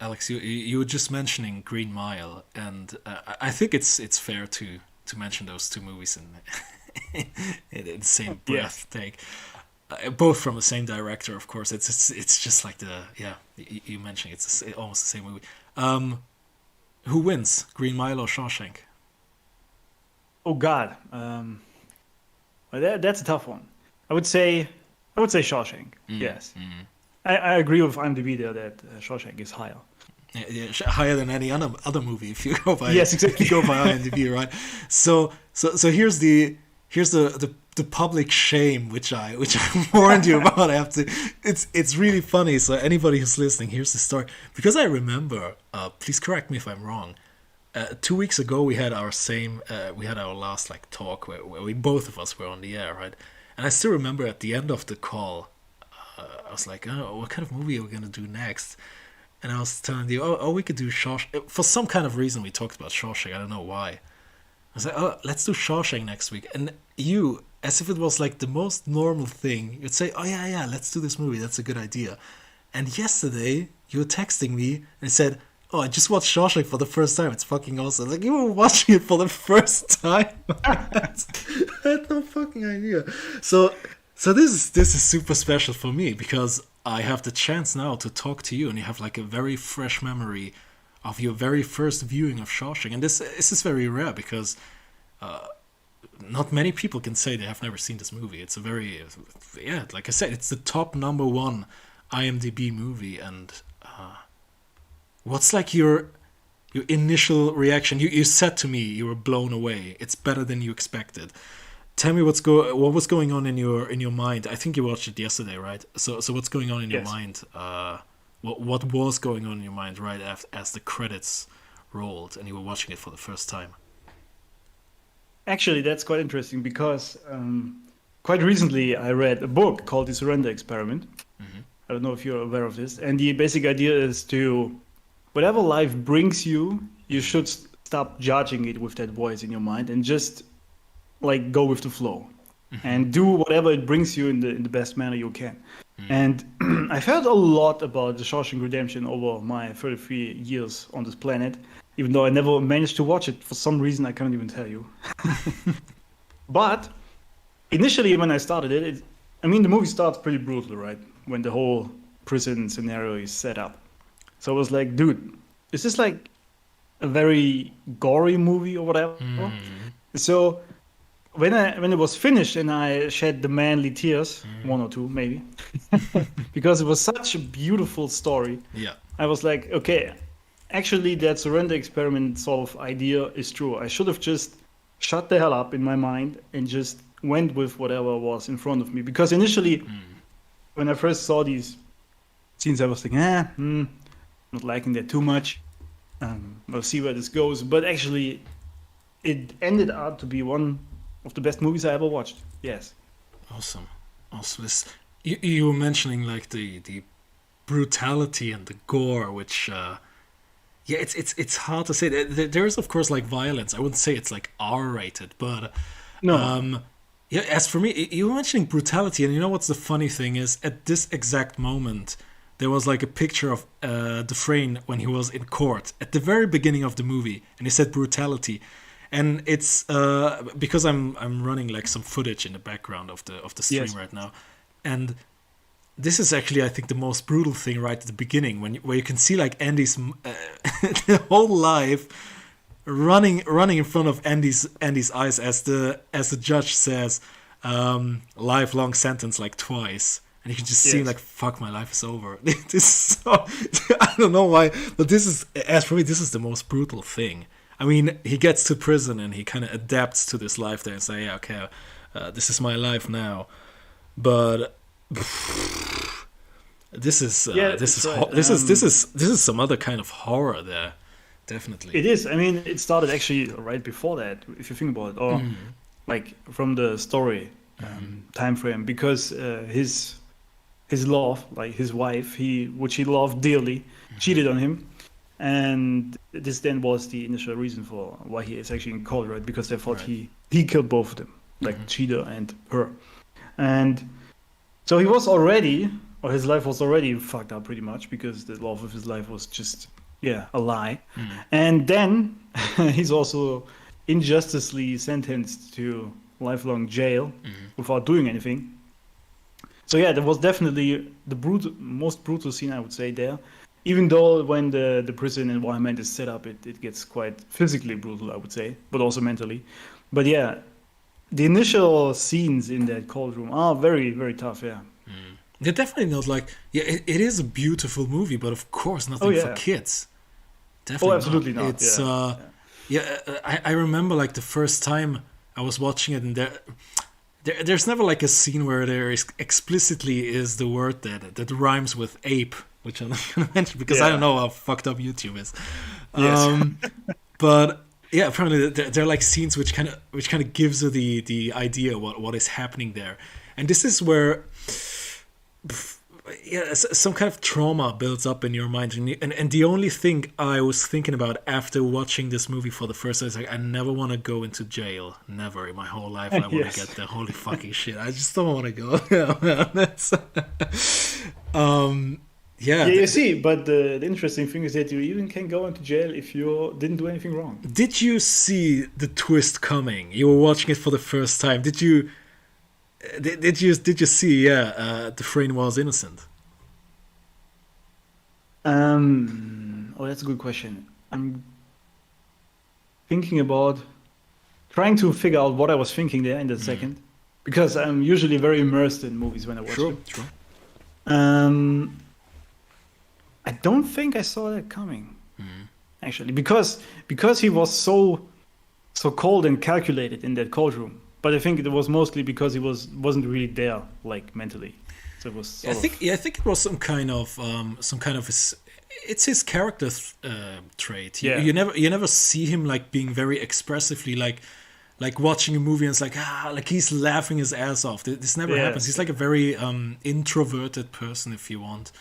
Alex, you were just mentioning Green Mile, and I think it's fair to mention those two movies in the same Yeah. breath take. Both from the same director, of course. It's just like you mentioned almost the same movie. Who wins, Green Mile or Shawshank? Oh God. Well, that's a tough one. I would say Shawshank. Yes. I agree with IMDb there that Shawshank is higher. Yeah, higher than any other movie if you go by Yes, if exactly. you go by IMDb, right? So here's the public shame which I warned you about. I have to. It's really funny. So anybody who's listening, here's the story, because I remember. Please correct me if I'm wrong. 2 weeks ago we had our last like talk where we both of us were on the air, right? And I still remember at the end of the call, I was like, oh, what kind of movie are we gonna do next? And I was telling you, oh, we could do Shawshank. For some kind of reason, we talked about Shawshank. I don't know why. I was like, oh, let's do Shawshank next week. And you, as if it was like the most normal thing, you'd say, oh, yeah, let's do this movie. That's a good idea. And yesterday, you were texting me and said, oh, I just watched Shawshank for the first time. It's fucking awesome. Like, you were watching it for the first time? I had no fucking idea. So this is super special for me because I have the chance now to talk to you, and you have like a very fresh memory of your very first viewing of Shawshank. And this is very rare because not many people can say they have never seen this movie. It's a very, yeah, like I said, it's the top #1 IMDb movie. And what's like your initial reaction? You said to me you were blown away. It's better than you expected. Tell me what was going on in your mind. I think you watched it yesterday, right? So what's going on in your Yes. mind? What was going on in your mind right as the credits rolled and you were watching it for the first time? Actually, that's quite interesting because quite recently I read a book called The Surrender Experiment. I don't know if you're aware of this. And the basic idea is to, whatever life brings you, you should stop judging it with that voice in your mind and just like go with the flow and do whatever it brings you in the best manner you can. And I've heard a lot about the Shawshank Redemption over my 33 years on this planet, even though I never managed to watch it for some reason I can't even tell you. But initially when I started it, I mean, the movie starts pretty brutal, right? When the whole prison scenario is set up. So I was like, dude, is this like a very gory movie or whatever? So when it was finished and I shed the manly tears, one or two maybe, because it was such a beautiful story, Yeah. I was like, okay, actually that surrender experiment sort of idea is true. I should have just shut the hell up in my mind and just went with whatever was in front of me. Because initially, when I first saw these scenes, I was thinking, not liking that too much. We'll see where this goes. But actually, it ended up to be one of the best movies I ever watched. Yes. Awesome. You were mentioning like the brutality and the gore, which it's hard to say. There's of course like violence. I wouldn't say it's like R-rated, but No. yeah. As for me, you were mentioning brutality, and you know what's the funny thing is, at this exact moment, there was like a picture of Dufresne when he was in court at the very beginning of the movie, and he said brutality. And it's because I'm running like some footage in the background of the stream Yes. right now, and this is actually I think the most brutal thing right at the beginning where you can see like Andy's the whole life running in front of Andy's eyes as the judge says lifelong sentence like twice, and you can just see Yes. like fuck, my life is over. This is so, I don't know why, but this is, as for me, this is the most brutal thing. I mean, he gets to prison and he kind of adapts to this life there and say, yeah, okay, this is my life now. But this is Yeah, this is that's right. this is some other kind of horror there, definitely. It is. I mean, it started actually right before that, if you think about it, or like from the story time frame, because his love, like his wife, which he loved dearly, cheated on him, and this then was the initial reason for why he is actually in court, right? Because they thought Right. he killed both of them, like cheater and her, and so he was already Or his life was already fucked up pretty much because the love of his life was just, a lie. And then he's also injusticely sentenced to lifelong jail without doing anything. So yeah, that was definitely the most brutal scene, I would say, there. Even though when the prison environment is set up, it gets quite physically brutal, I would say, but also mentally. But yeah, the initial scenes in that cold room are very, very tough, yeah. They're definitely not like... Yeah, it is a beautiful movie, but of course nothing for kids. Definitely absolutely not. It's, I remember like the first time I was watching it, and there's never like a scene where there is explicitly is the word that rhymes with ape, which I'm not going to mention because I don't know how fucked up YouTube is. But yeah, apparently there are like scenes which kind of gives you the idea what is happening there, and this is where some kind of trauma builds up in your mind, and the only thing I was thinking about after watching this movie for the first time is like, I never want to go into jail, never in my whole life. I want to get the holy fucking shit. I just don't want to go. That's you see, but the interesting thing is that you even can go into jail if you didn't do anything wrong. Did you see the twist coming? You were watching it for the first time. Did you see Dufresne was innocent? That's a good question. I'm thinking about trying to figure out what I was thinking there in that second, because I'm usually very immersed in movies when I watch them. Sure. I don't think I saw that coming, actually, because he was so cold and calculated in that cold room. But I think it was mostly because he wasn't really there, like mentally. So it was. I think it was some kind of it's his character trait. You never see him like being very expressively like watching a movie and it's like he's laughing his ass off. This never happens. He's like a very introverted person, if you want.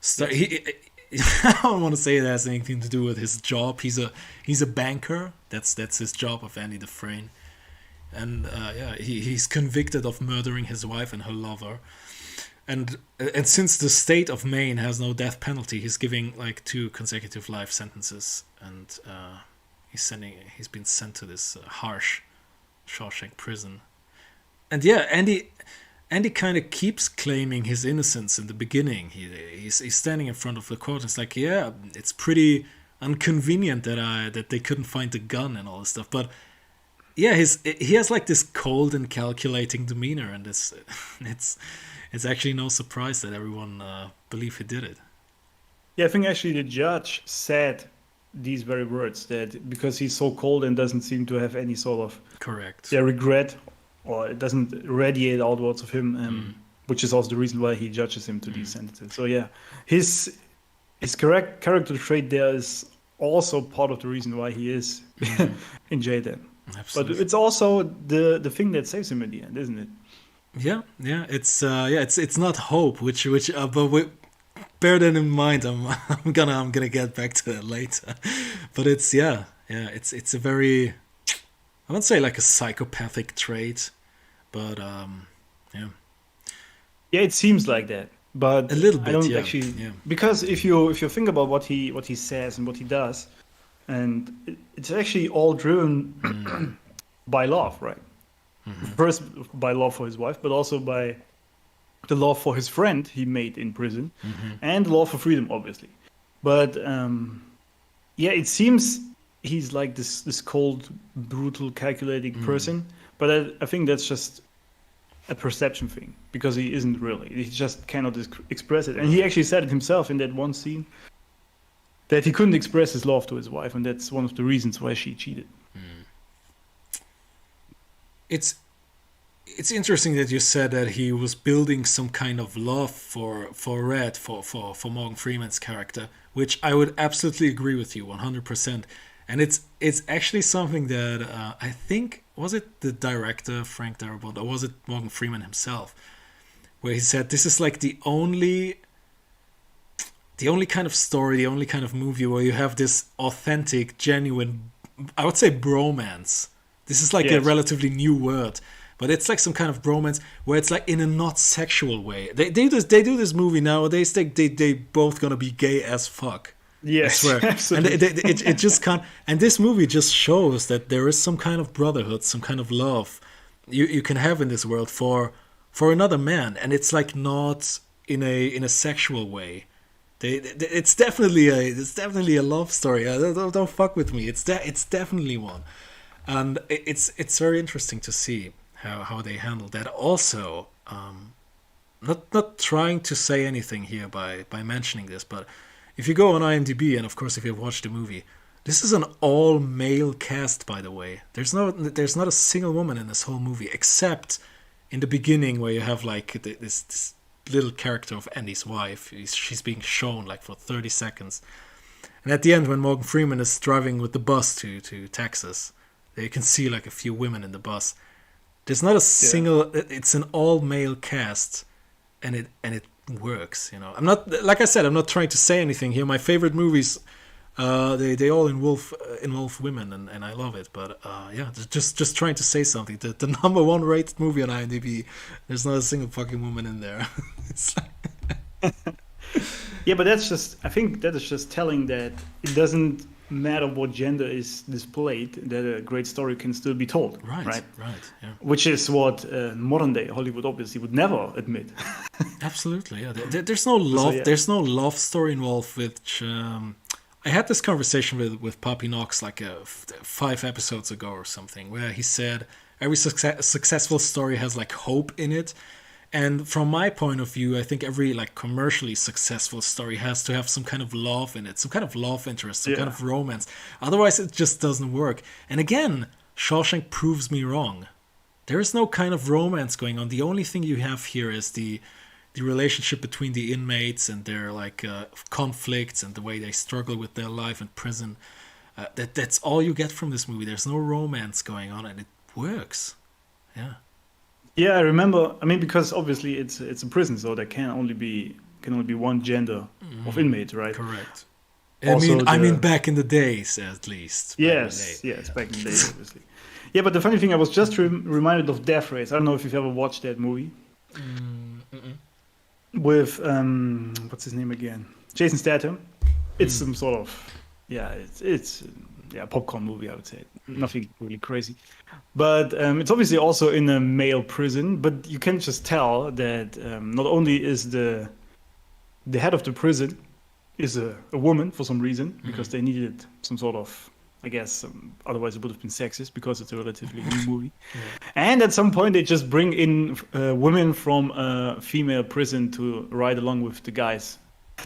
So I don't want to say it has anything to do with his job. He's a banker. That's his job of Andy Dufresne. And he's convicted of murdering his wife and her lover, and since the state of Maine has no death penalty, he's giving like 2 consecutive life sentences, and he's been sent to this harsh Shawshank prison. And Andy kind of keeps claiming his innocence in the beginning. He's standing in front of the court and it's like, it's pretty inconvenient that they couldn't find the gun and all this stuff, but he has like this cold and calculating demeanor, and it's actually no surprise that everyone believed he did it. Yeah, I think actually the judge said these very words, that because he's so cold and doesn't seem to have any sort of regret, or it doesn't radiate outwards of him, which is also the reason why he judges him to these sentences. So yeah, his character trait there is also part of the reason why he is in jail then. Absolutely. But it's also the thing that saves him in the end, isn't it? Yeah. It's not hope, which but bear that in mind. I'm gonna get back to that later. But it's it's a very, I wouldn't say like a psychopathic trait, but Yeah, it seems like that, but a little bit. I don't actually because if you think about what he says and what he does. And it's actually all driven by love, right? First by love for his wife, but also by the love for his friend he made in prison, and love for freedom, obviously. But it seems he's like this cold, brutal, calculating person. But I think that's just a perception thing, because he isn't really. He just cannot express it. And he actually said it himself in that one scene, that he couldn't express his love to his wife, and that's one of the reasons why she cheated. It's interesting that you said that he was building some kind of love for Red, for Morgan Freeman's character, which I would absolutely agree with you 100%. And it's actually something that I think, was it the director Frank Darabont, or was it Morgan Freeman himself, where he said this is like the only kind of story, the only kind of movie where you have this authentic, genuine, I would say bromance. This is like a relatively new word, but it's like some kind of bromance where it's like in a not sexual way. They do this movie nowadays. They both gonna be gay as fuck. Yes, I swear. absolutely. And it just can't. And this movie just shows that there is some kind of brotherhood, some kind of love you can have in this world for another man, and it's like not in a sexual way. It's definitely a love story. Don't fuck with me. It's definitely one, and it's very interesting to see how they handle that. Also, not trying to say anything here by mentioning this, but if you go on IMDb, and of course if you've watched the movie, this is an all male cast, by the way. There's not a single woman in this whole movie, except in the beginning where you have like this little character of Andy's wife. She's being shown like for 30 seconds. And at the end, when Morgan Freeman is driving with the bus to Texas, you can see like a few women in the bus. There's not a single. It's an all male cast, and it works. You know, I'm not, like I said, I'm not trying to say anything here. My favorite movies, they all involve women, and I love it. But yeah, just trying to say something. The number one rated movie on IMDb, there's not a single fucking woman in there. It's like Yeah, but I think that is just telling that it doesn't matter what gender is displayed, that a great story can still be told. Right. Yeah. Which is what modern day Hollywood obviously would never admit. Absolutely, yeah. There's no love. So, yeah. There's no love story involved. Which I had this conversation with Poppy Knox like 5 episodes ago or something, where he said every successful story has like hope in it. And from my point of view, I think every like commercially successful story has to have some kind of love in it, some kind of love interest, some kind of romance. Otherwise, it just doesn't work. And again, Shawshank proves me wrong. There is no kind of romance going on. The only thing you have here is the relationship between the inmates and their like conflicts and the way they struggle with their life in prison. That's all you get from this movie. There's no romance going on, and it works. Yeah. Yeah, I remember. I mean, because obviously it's a prison, so there can only be one gender of inmate, right? Correct. Also I mean, back in the days, at least. Yes, back in the days, obviously. Yeah, but the funny thing, I was just reminded of Death Race. I don't know if you've ever watched that movie. With what's his name again? Jason Statham. It's some sort of it's a popcorn movie, I would say. Nothing really crazy. But it's obviously also in a male prison, but you can just tell that not only is the head of the prison is a woman for some reason, because they needed some sort of, I guess, otherwise it would have been sexist because it's a relatively new movie. And at some point they just bring in women from a female prison to ride along with the guys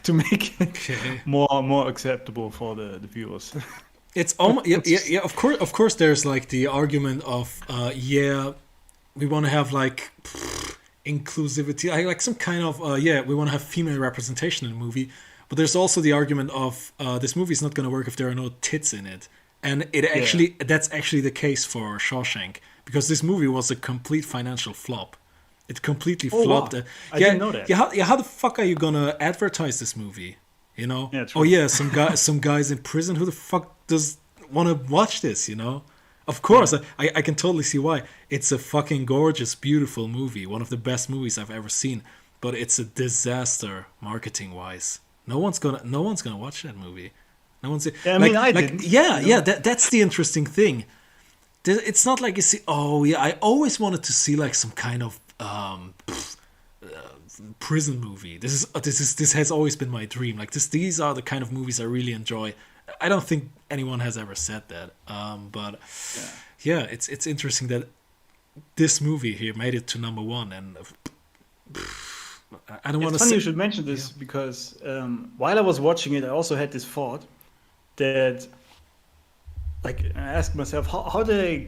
to make it more acceptable for the viewers. It's almost yeah. Of course. There's like the argument of we want to have like inclusivity, like some kind of we want to have female representation in the movie. But there's also the argument of this movie is not going to work if there are no tits in it, and that's actually the case for Shawshank, because this movie was a complete financial flop. It completely flopped. Wow. I didn't know that. How the fuck are you gonna advertise this movie? You know? Yeah, true. Oh yeah, some guys in prison. Who the fuck does want to watch this? You know? Of course, I can totally see why. It's a fucking gorgeous, beautiful movie. One of the best movies I've ever seen. But it's a disaster marketing wise. No one's gonna watch that movie. No one's. Yeah, I mean, I didn't. Yeah. That's the interesting thing. It's not like you see. Oh yeah, I always wanted to see like some kind of prison movie. This has always been my dream. Like these are the kind of movies I really enjoy. I don't think anyone has ever said that. But it's interesting that this movie here made it to number one, and I don't want to. It's funny you should mention this because while I was watching it, I also had this thought that, like, I asked myself, how did I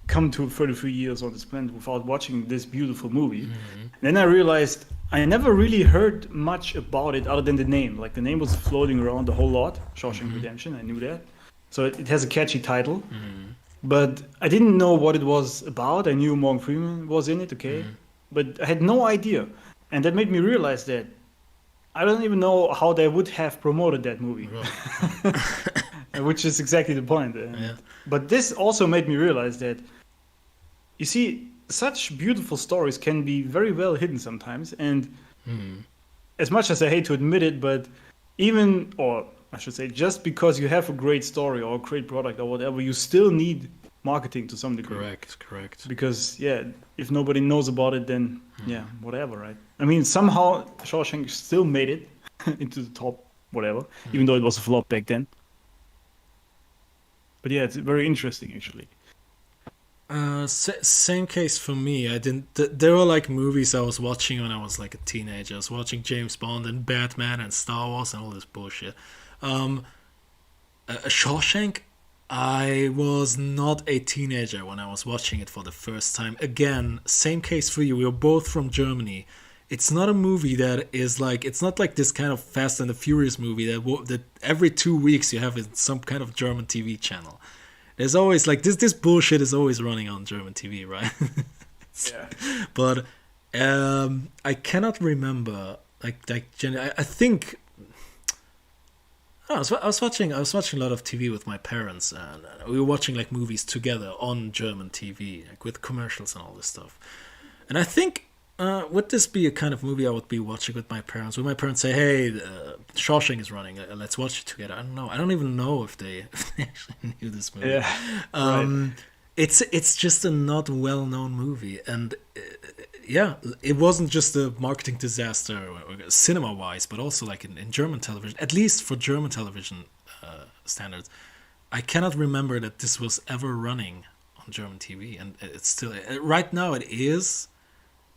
come to 33 years on this planet without watching this beautiful movie? And then I realized I never really heard much about it other than the name. Like, the name was floating around a whole lot, Shawshank Redemption, I knew that. So it has a catchy title. But I didn't know what it was about. I knew Morgan Freeman was in it, but I had no idea. And that made me realize that I don't even know how they would have promoted that movie. Which is exactly the point. But this also made me realize that, you see, such beautiful stories can be very well hidden sometimes. And as much as I hate to admit it, but even, or I should say, just because you have a great story or a great product or whatever, you still need marketing to some degree. Correct. Because, if nobody knows about it, then, whatever, right? I mean, somehow Shawshank still made it into the top, whatever, even though it was a flop back then. But yeah, it's very interesting, actually. Same case for me. I didn't. There were like movies I was watching when I was like a teenager. I was watching James Bond and Batman and Star Wars and all this bullshit. Shawshank, I was not a teenager when I was watching it for the first time. Again, same case for you. We were both from Germany. It's not a movie that is like. It's not like this kind of Fast and the Furious movie that every 2 weeks you have in some kind of German TV channel. There's always like this bullshit is always running on German TV, right? But I cannot remember I think I was watching a lot of TV with my parents, and we were watching like movies together on German TV, like with commercials and all this stuff. And I think would this be a kind of movie I would be watching with my parents? Would my parents say, "Hey, Shawshank is running. Let's watch it together"? I don't know. I don't even know if they actually knew this movie. Right. It's just a not well-known movie, and it wasn't just a marketing disaster cinema-wise, but also like in German television. At least for German television standards, I cannot remember that this was ever running on German TV, and it's still right now it is.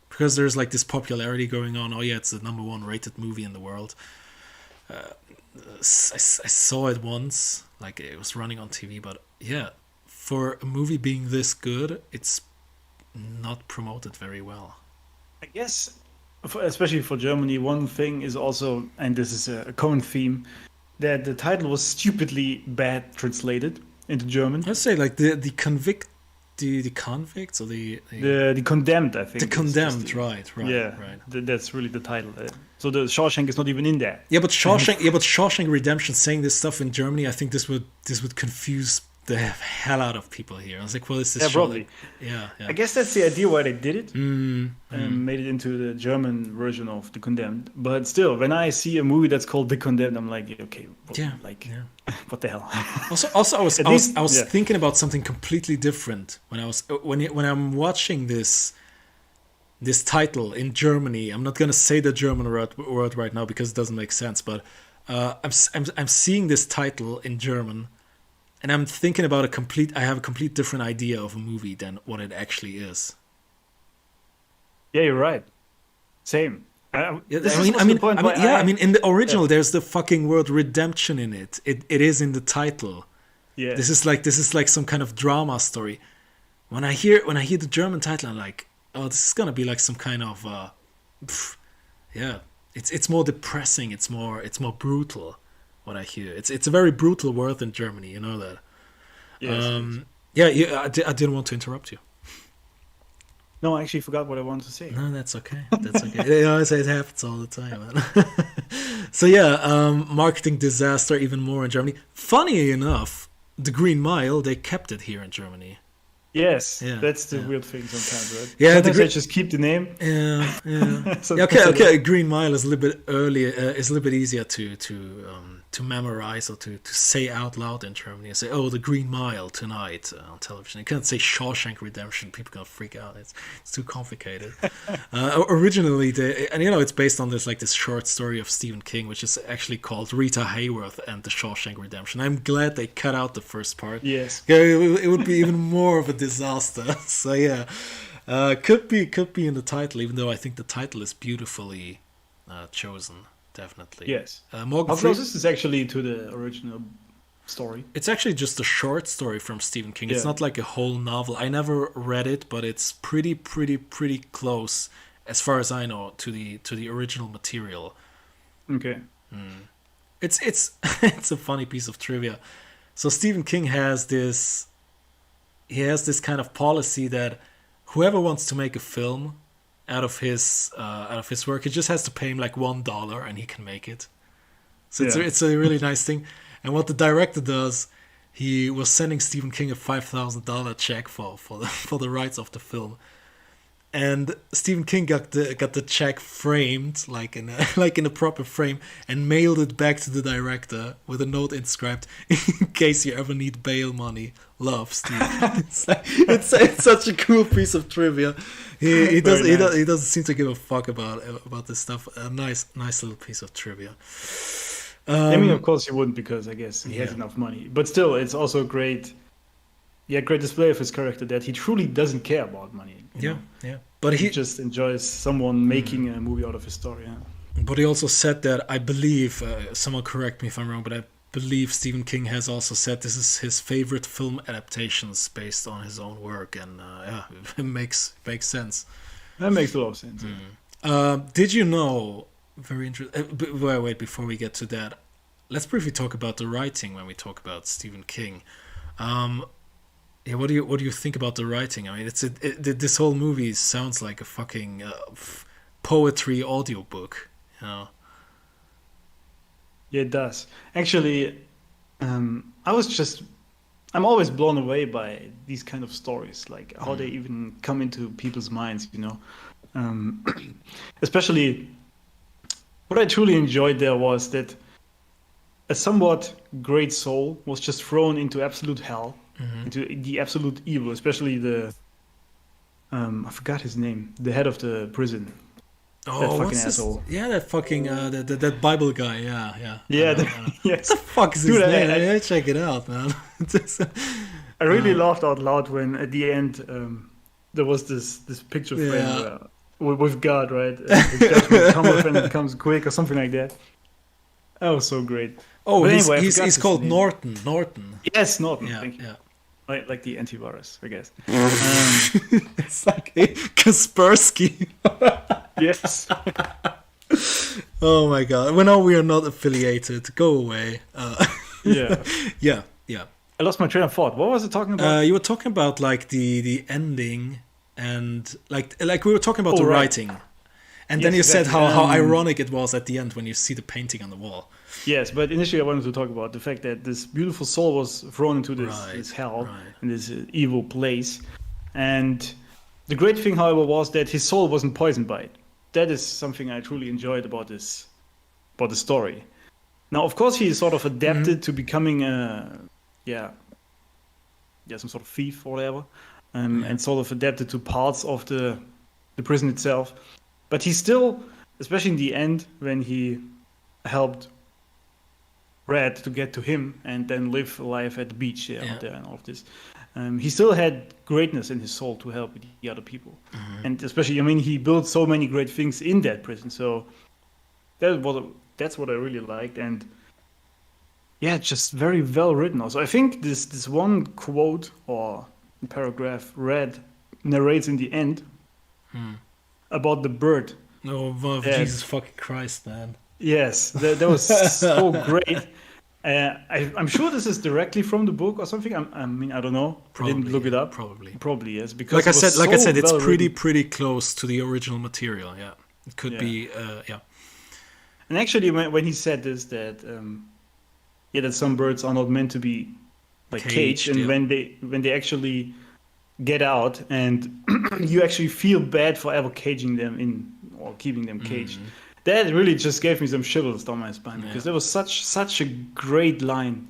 Because there's like this popularity going on. Oh yeah, it's the number 1 rated movie in the world. I saw it once, like it was running on TV, but yeah, for a movie being this good, it's not promoted very well. I guess, especially for Germany, one thing is also, and this is a common theme, that the title was stupidly bad translated into German. I'd say like the convicts or the condemned, I think. The condemned, right. Yeah, right. That's really the title. So the Shawshank is not even in there. Yeah, but Shawshank Redemption saying this stuff in Germany, I think this would confuse the hell out of people here. I was like, well, is this? Yeah, probably. Yeah. I guess that's the idea why they did it, and made it into the German version of The Condemned. But still, when I see a movie that's called The Condemned, I'm like, okay, what the hell? Also, I was thinking about something completely different when I'm watching this title in Germany. I'm not gonna say the German word right now because it doesn't make sense. But I'm seeing this title in German. And I'm thinking about I have a complete different idea of a movie than what it actually is. Yeah, you're right. Same. I mean, in the original, there's the fucking word redemption in it. It is in the title. Yeah. This is like some kind of drama story. When I hear the German title, I'm like, oh, this is gonna be like some kind of, It's more depressing. It's more brutal. What I hear, it's a very brutal word in Germany. You know that. Yes. I didn't want to interrupt you. No, I actually forgot what I wanted to say. No, that's okay. It happens all the time, man. So marketing disaster even more in Germany. Funny enough, the Green Mile, they kept it here in Germany. Yes, that's the weird thing sometimes, right? Yeah, sometimes I just keep the name. Okay. Green Mile is a little bit earlier. Is a little bit easier to memorize or to say out loud in Germany. And say, oh, the Green Mile tonight on television. You can't say Shawshank Redemption. People gonna freak out. It's too complicated. Originally, it's based on this short story of Stephen King, which is actually called Rita Hayworth and the Shawshank Redemption. I'm glad they cut out the first part. Yes, it would be even more of a disaster. So could be in the title, even though I think the title is beautifully chosen. Definitely. Yes. How close is this actually to the original story? It's actually just a short story from Stephen King. It's not like a whole novel. I never read it, but it's pretty close, as far as I know, to the original material. Okay. It's it's a funny piece of trivia. So Stephen King has this kind of policy that whoever wants to make a film out of his work, he just has to pay him like $1 and he can make it. So it's a really nice thing. And what the director does, he was sending Stephen King a $5,000 check for the rights of the film. And Stephen King got the check framed like in a proper frame and mailed it back to the director with a note inscribed, "In case you ever need bail money, love, Steve." It's such a cool piece of trivia. He doesn't seem to give a fuck about this stuff. A nice little piece of trivia. I mean, of course he wouldn't, because I guess he has enough money. But still, it's also great display of his character that he truly doesn't care about money. You know? But he just enjoys someone making a movie out of his story. Yeah. But he also said that, I believe, someone correct me if I'm wrong, but I believe Stephen King has also said this is his favorite film adaptations based on his own work, and it makes sense. That makes a lot of sense. Yeah. Did you know? Very interesting. Wait, before we get to that, let's briefly talk about the writing when we talk about Stephen King. What do you think about the writing? I mean, this whole movie sounds like a fucking poetry audiobook, you know. Yeah, it does. Actually, I'm always blown away by these kind of stories, like how they even come into people's minds, you know. Especially, what I truly enjoyed there was that a somewhat great soul was just thrown into absolute hell, into the absolute evil, especially the I forgot his name, the head of the prison. Oh, that fucking what's asshole. This? Yeah, that fucking that Bible guy. Yeah. Yes. What the fuck is his name? I gotta check it out, man. I really laughed out loud when at the end there was this picture frame with God, right? The judgment cometh and it comes quick, or something like that. That was so great. Oh, but he's, anyway, he's called name. Norton. Yes, Norton. Yeah, thank you. Yeah. Like the antivirus, I guess. It's like Kaspersky. Yes. Oh my god. Well, no, we are not affiliated. Go away. Yeah. I lost my train of thought. What was it talking about? You were talking about like the ending, and like we were talking about the writing. And then you said how ironic it was at the end when you see the painting on the wall. Yes, but initially I wanted to talk about the fact that this beautiful soul was thrown into this hell, in this evil place. And the great thing, however, was that his soul wasn't poisoned by it. That is something I truly enjoyed about the story. Now, of course, he sort of adapted to becoming some sort of thief or whatever, and sort of adapted to parts of the prison itself. But he still, especially in the end, when he helped Red to get to him and then live a life at the beach out there and all of this, he still had greatness in his soul to help the other people. And especially, I mean, he built so many great things in that prison. So that's what I really liked. And yeah, just very well written also. I think this one quote or paragraph Red narrates in the end about the bird. Oh, Jesus fucking Christ, man. Yes, that was so great. I'm sure this is directly from the book or something. I mean, I don't know. Probably, I didn't look it up. Probably Yes, because like I said, it's pretty pretty close to the original material. Yeah, it could be. And actually, when he said this, that that some birds are not meant to be like caged, and when they actually get out, and you actually feel bad for ever caging them in or keeping them caged. That really just gave me some shivers down my spine, because there was such a great line.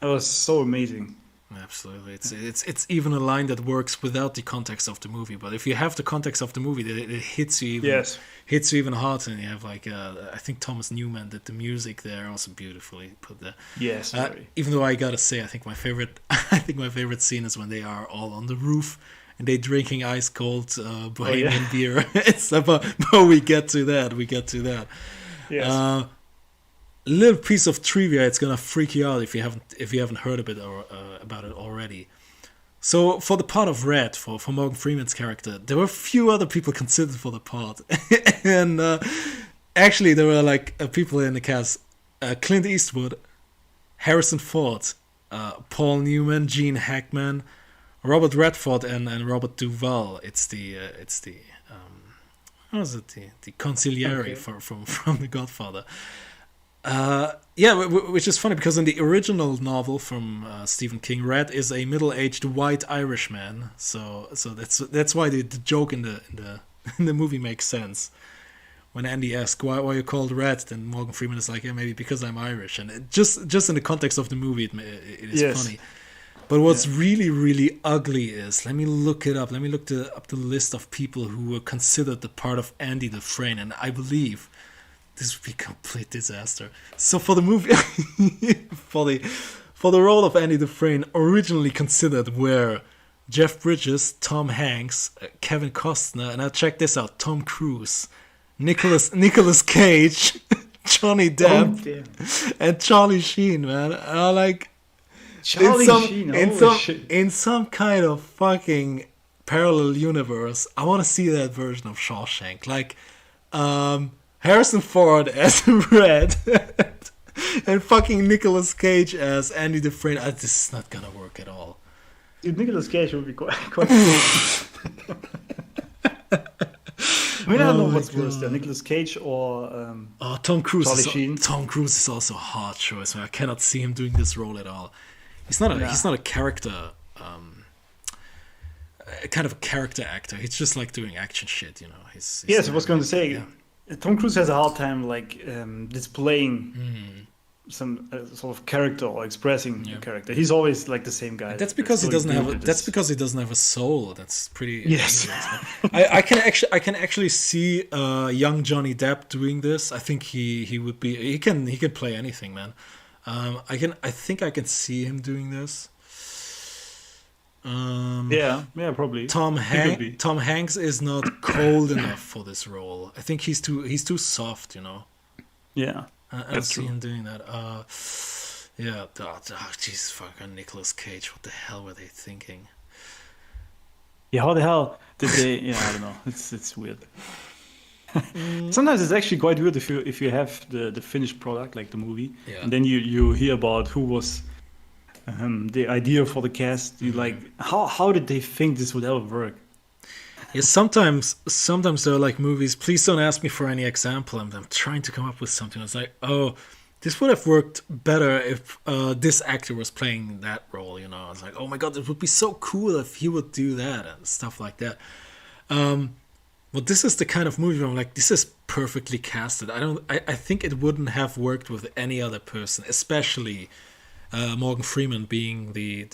It was so amazing. Absolutely, it's even a line that works without the context of the movie. But if you have the context of the movie, it hits you even harder. And you have like I think Thomas Newman did the music there also beautifully put there. Yes, even though I gotta say, I think my favorite scene is when they are all on the roof and they drinking ice cold Bohemian beer. It's about, but we get to that. Yes. Little piece of trivia. It's gonna freak you out if you haven't heard of it or about it already. So for the part of Red, for Morgan Freeman's character, there were a few other people considered for the part, and actually there were like people in the cast: Clint Eastwood, Harrison Ford, Paul Newman, Gene Hackman, Robert Redford, and Robert Duvall. It's the consigliere from The Godfather. Yeah, which is funny because in the original novel from Stephen King, Red is a middle-aged white Irishman. So that's why the joke in the in the movie makes sense. When Andy asks why are you called Red, then Morgan Freeman is like, yeah, maybe because I'm Irish, and just in the context of the movie, it is funny. But what's really, really ugly is, let me look it up. Let me look up the list of people who were considered the part of Andy Dufresne, and I believe this would be a complete disaster. So for the movie, for the role of Andy Dufresne, originally considered were Jeff Bridges, Tom Hanks, Kevin Costner, and now check this out: Tom Cruise, Nicolas Cage, Johnny Depp, and Charlie Sheen. Man, I like. In some kind of fucking parallel universe, I want to see that version of Shawshank. Like, Harrison Ford as Red and fucking Nicolas Cage as Andy Dufresne. This is not gonna work at all. Dude, Nicolas Cage would be quite cool. I mean, I don't know what's worse there, Nicolas Cage or Tom Cruise. Charlie Sheen. Tom Cruise is also a hard choice. I cannot see him doing this role at all. He's not a character, kind of a character actor. He's just like doing action shit, you know. He's I was going to say, Tom Cruise has a hard time like displaying some sort of character or expressing a character. He's always like the same guy. That's because he doesn't have. That's because he doesn't have a soul. That's pretty. Yes. I can actually see young Johnny Depp doing this. I think he would be. He can play anything, man. I think I can see him doing this. Probably. Tom Hanks is not cold enough for this role. I think he's too soft, you know. Yeah, I don't see him doing that. Jesus, fucking Nicolas Cage. What the hell were they thinking? Yeah, how the hell did they? Yeah, I don't know. It's weird. Sometimes it's actually quite weird if you have the finished product, like the movie, and then you hear about who was the idea for the cast. You like, how did they think this would ever work? Yeah, sometimes there are like movies. Please don't ask me for any example. I'm trying to come up with something. It's like, oh, this would have worked better if this actor was playing that role. You know, I was like, oh my god, it would be so cool if he would do that and stuff like that. Well, this is the kind of movie where I'm like, this is perfectly casted. I think it wouldn't have worked with any other person, especially Morgan Freeman being the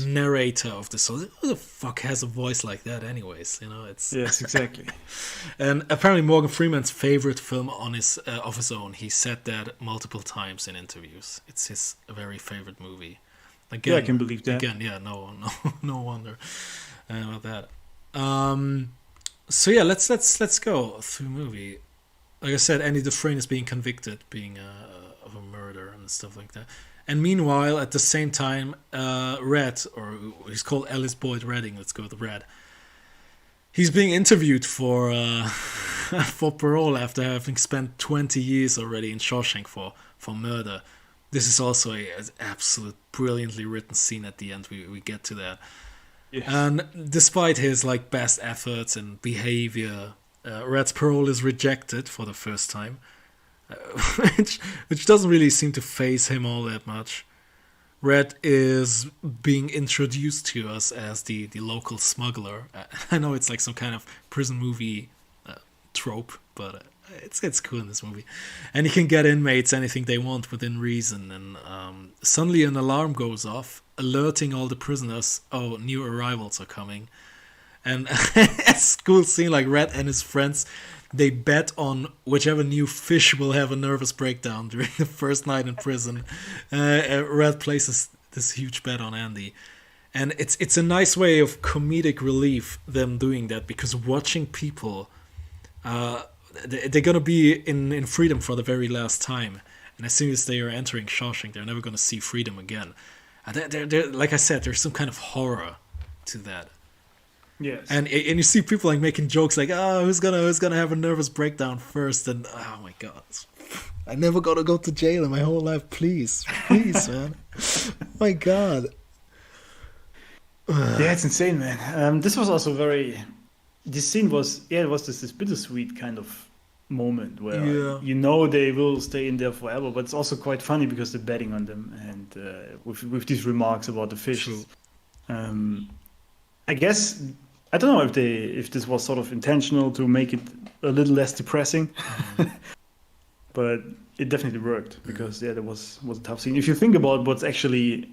narrator of this. So who the fuck has a voice like that, anyways? You know, it's yes, exactly. And apparently, Morgan Freeman's favorite film of his own. He said that multiple times in interviews. It's his very favorite movie. Again, I can believe that. Again, no wonder about that. So yeah, let's go through the movie. Like I said, Andy Dufresne is being convicted, of a murder and stuff like that. And meanwhile, at the same time, Red, or he's called Ellis Boyd Redding. Let's go with Red. He's being interviewed for for parole after having spent 20 years already in Shawshank for murder. This is also an absolute brilliantly written scene at the end. We get to that. Yes. And despite his like best efforts and behavior, Red's parole is rejected for the first time, which doesn't really seem to faze him all that much. Red is being introduced to us as the local smuggler. I know it's like some kind of prison movie trope, but it's cool in this movie. And he can get inmates anything they want within reason. And suddenly an alarm goes off, alerting all the prisoners, oh, new arrivals are coming. And it's a cool scene, like Red and his friends, they bet on whichever new fish will have a nervous breakdown during the first night in prison. Red places this huge bet on Andy. And it's a nice way of comedic relief, them doing that, because watching people, they're going to be in freedom for the very last time. And as soon as they are entering Shawshank, they're never going to see freedom again. And they're, like I said, there's some kind of horror to that. Yes. And you see people like making jokes like, oh, who's gonna have a nervous breakdown first? And oh my god, I never gotta go to jail in my whole life. Please, man. Oh my god. Yeah, it's insane, man. This was also very. This scene was, it was this bittersweet kind of moment where Yeah. you know they will stay in there forever, but it's also quite funny because they're betting on them and with these remarks about the fish. True. I guess I don't know if this was sort of intentional to make it a little less depressing, but it definitely worked because there was a tough scene. If you think about what's actually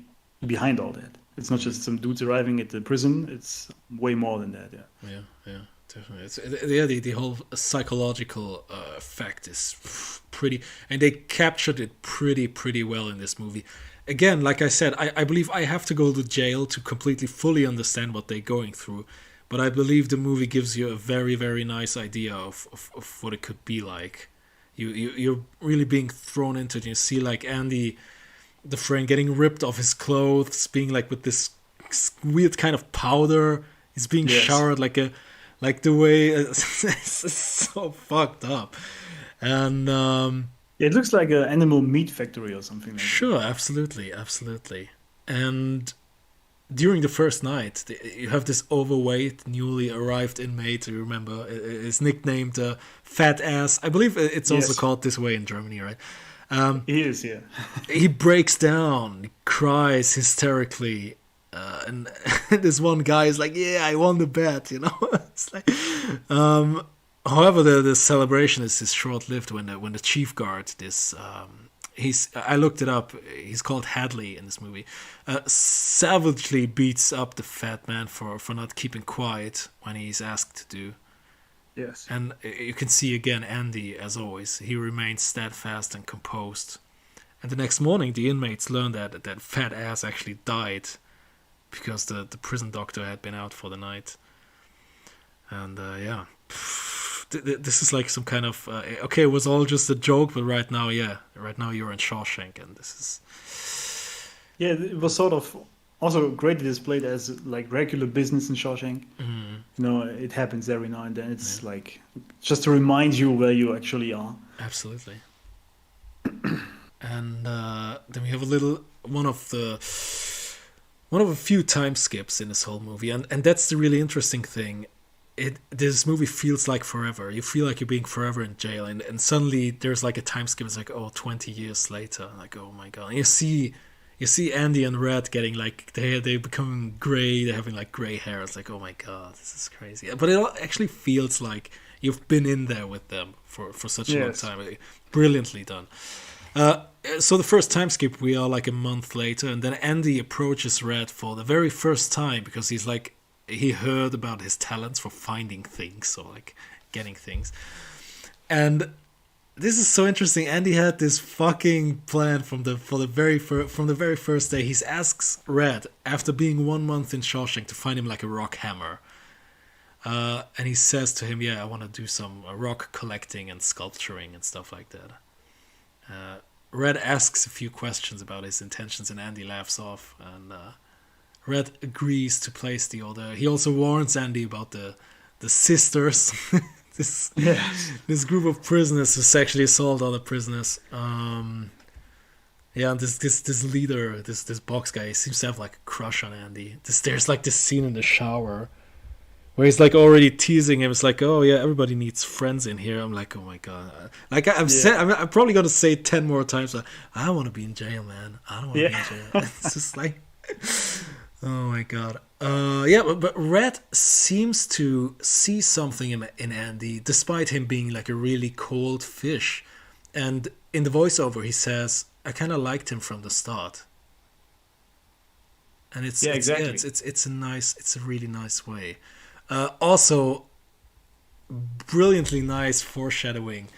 behind all that, it's not just some dudes arriving at the prison. It's way more than that. Yeah. Yeah, definitely. The whole psychological effect is pretty, and they captured it pretty well in this movie. Again, like I said, I believe I have to go to jail to completely fully understand what they're going through. But I believe the movie gives you a very, very nice idea of what it could be like. You're really being thrown into it. You see like Andy, the friend, getting ripped off his clothes, being like with this weird kind of powder. He's being showered like the way it's so fucked up. And it looks like an animal meat factory or something like sure, absolutely. And during the first night, you have this overweight, newly arrived inmate. You remember, is nicknamed Fat Ass. I believe it's also called this way in Germany, right? He is, yeah. He breaks down, he cries hysterically, and this one guy is like, "Yeah, I won the bet," you know. It's like, however, the celebration is short-lived when the chief guard, I looked it up. He's called Hadley in this movie. Savagely beats up the fat man for not keeping quiet when he's asked to do. Yes. And you can see again Andy, as always. He remains steadfast and composed. And the next morning, the inmates learn that fat ass actually died because the prison doctor had been out for the night. And this is like some kind of okay, it was all just a joke, but right now you're in Shawshank, and this is it was sort of also greatly displayed as like regular business in Shawshank. You know, it happens every now and then. It's like just to remind you where you actually are. Absolutely. And then we have one of a few time skips in this whole movie, and that's the really interesting thing. This movie feels like forever. You feel like you're being forever in jail, and suddenly there's like a time skip. It's like 20 years later. Like, oh my god! And you see Andy and Red getting like they becoming gray. They're having like gray hair. It's like, oh my god, this is crazy. But it actually feels like you've been in there with them for such a long time. Brilliantly done. So the first time skip, we are like a month later, and then Andy approaches Red for the very first time because he's like. He heard about his talents for finding things or like getting things. And this is so interesting. Andy had this fucking plan from the very first day. He asks Red, after being 1 month in Shawshank, to find him like a rock hammer. And he says to him, I want to do some rock collecting and sculpturing and stuff like that. Red asks a few questions about his intentions, and Andy laughs off, and Red agrees to place the order. He also warns Andy about the sisters, this group of prisoners who sexually assault other prisoners. And this leader, this box guy, he seems to have like a crush on Andy. There's like this scene in the shower where he's like already teasing him. It's like, oh yeah, everybody needs friends in here. I'm like, oh my god. Like I'm probably gonna say 10 more times. Like, I don't want to be in jail, man. I don't want to be in jail. It's just like. Oh my god. But Red seems to see something in Andy, despite him being like a really cold fish. And in the voiceover, he says, "I kind of liked him from the start." And it's a really nice way. Also, brilliantly nice foreshadowing.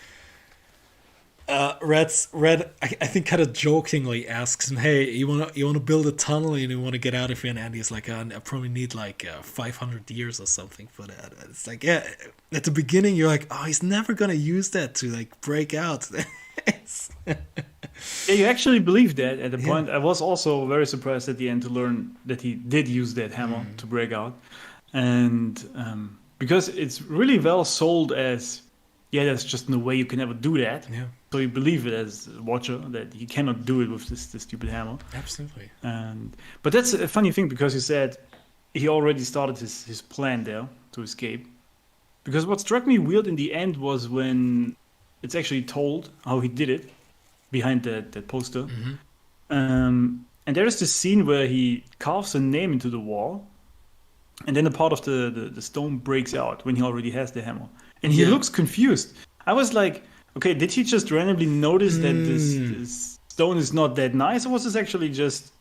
Red, I think, kind of jokingly asks him, "Hey, you wanna build a tunnel and you want to get out of here?" And Andy's like, "I probably need like 500 years or something for that." And it's like, yeah. At the beginning, you're like, "Oh, he's never gonna use that to like break out." Yeah, you actually believe that at the point. I was also very surprised at the end to learn that he did use that hammer to break out, and because it's really well sold as. Yeah, that's just no way you can ever do that. Yeah. So you believe it as a watcher that he cannot do it with this stupid hammer. Absolutely. But that's a funny thing because you said he already started his plan there to escape. Because what struck me weird in the end was when it's actually told how he did it behind that poster. Mm-hmm. And there is this scene where he carves a name into the wall, and then a part of the stone breaks out when he already has the hammer. And he looks confused. I was like, okay, did he just randomly notice that this stone is not that nice, or was this actually just,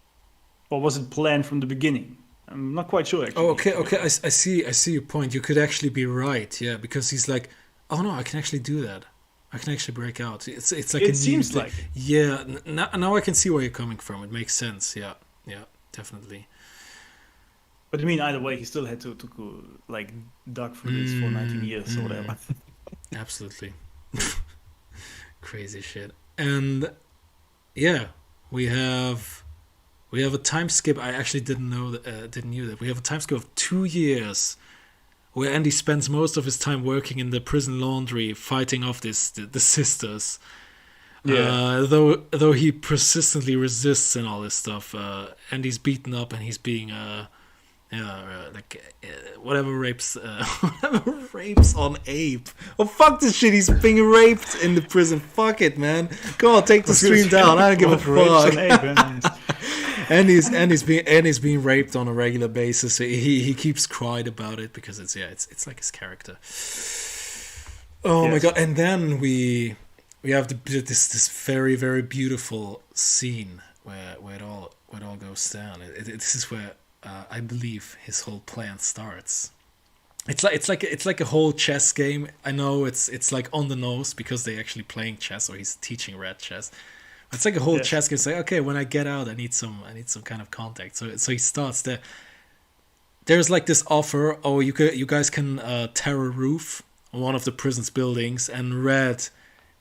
or was it planned from the beginning? I'm not quite sure, actually. Oh, okay. I see your point. You could actually be right, yeah, because he's like, oh no, I can actually do that. I can actually break out. It's like it seems like it. Yeah. Now I can see where you're coming from. It makes sense. Yeah, definitely. But I mean, either way, he still had to go, like, dug for this for 19 years or whatever. Absolutely. Crazy shit. And yeah, we have a time skip. I actually didn't knew that. We have a time skip of 2 years where Andy spends most of his time working in the prison laundry, fighting off the sisters. Yeah. Though he persistently resists and all this stuff. Andy's beaten up and he's being whatever rapes on Abe. Oh, fuck this shit, he's being raped in the prison. Fuck it, man. Go on, take the stream down. I don't give a fuck. Andy's being raped on a regular basis. He keeps quiet about it because it's like his character. Oh my god! And then we have this very, very beautiful scene where it all goes down. This is where I believe his whole plan starts. It's like a whole chess game. I know it's like on the nose because they're actually playing chess, or he's teaching Red chess. It's like a whole chess game. It's like, okay, when I get out, I need some kind of contact. So he starts there. There's like this offer. Oh, you guys can tear a roof on one of the prison's buildings, and Red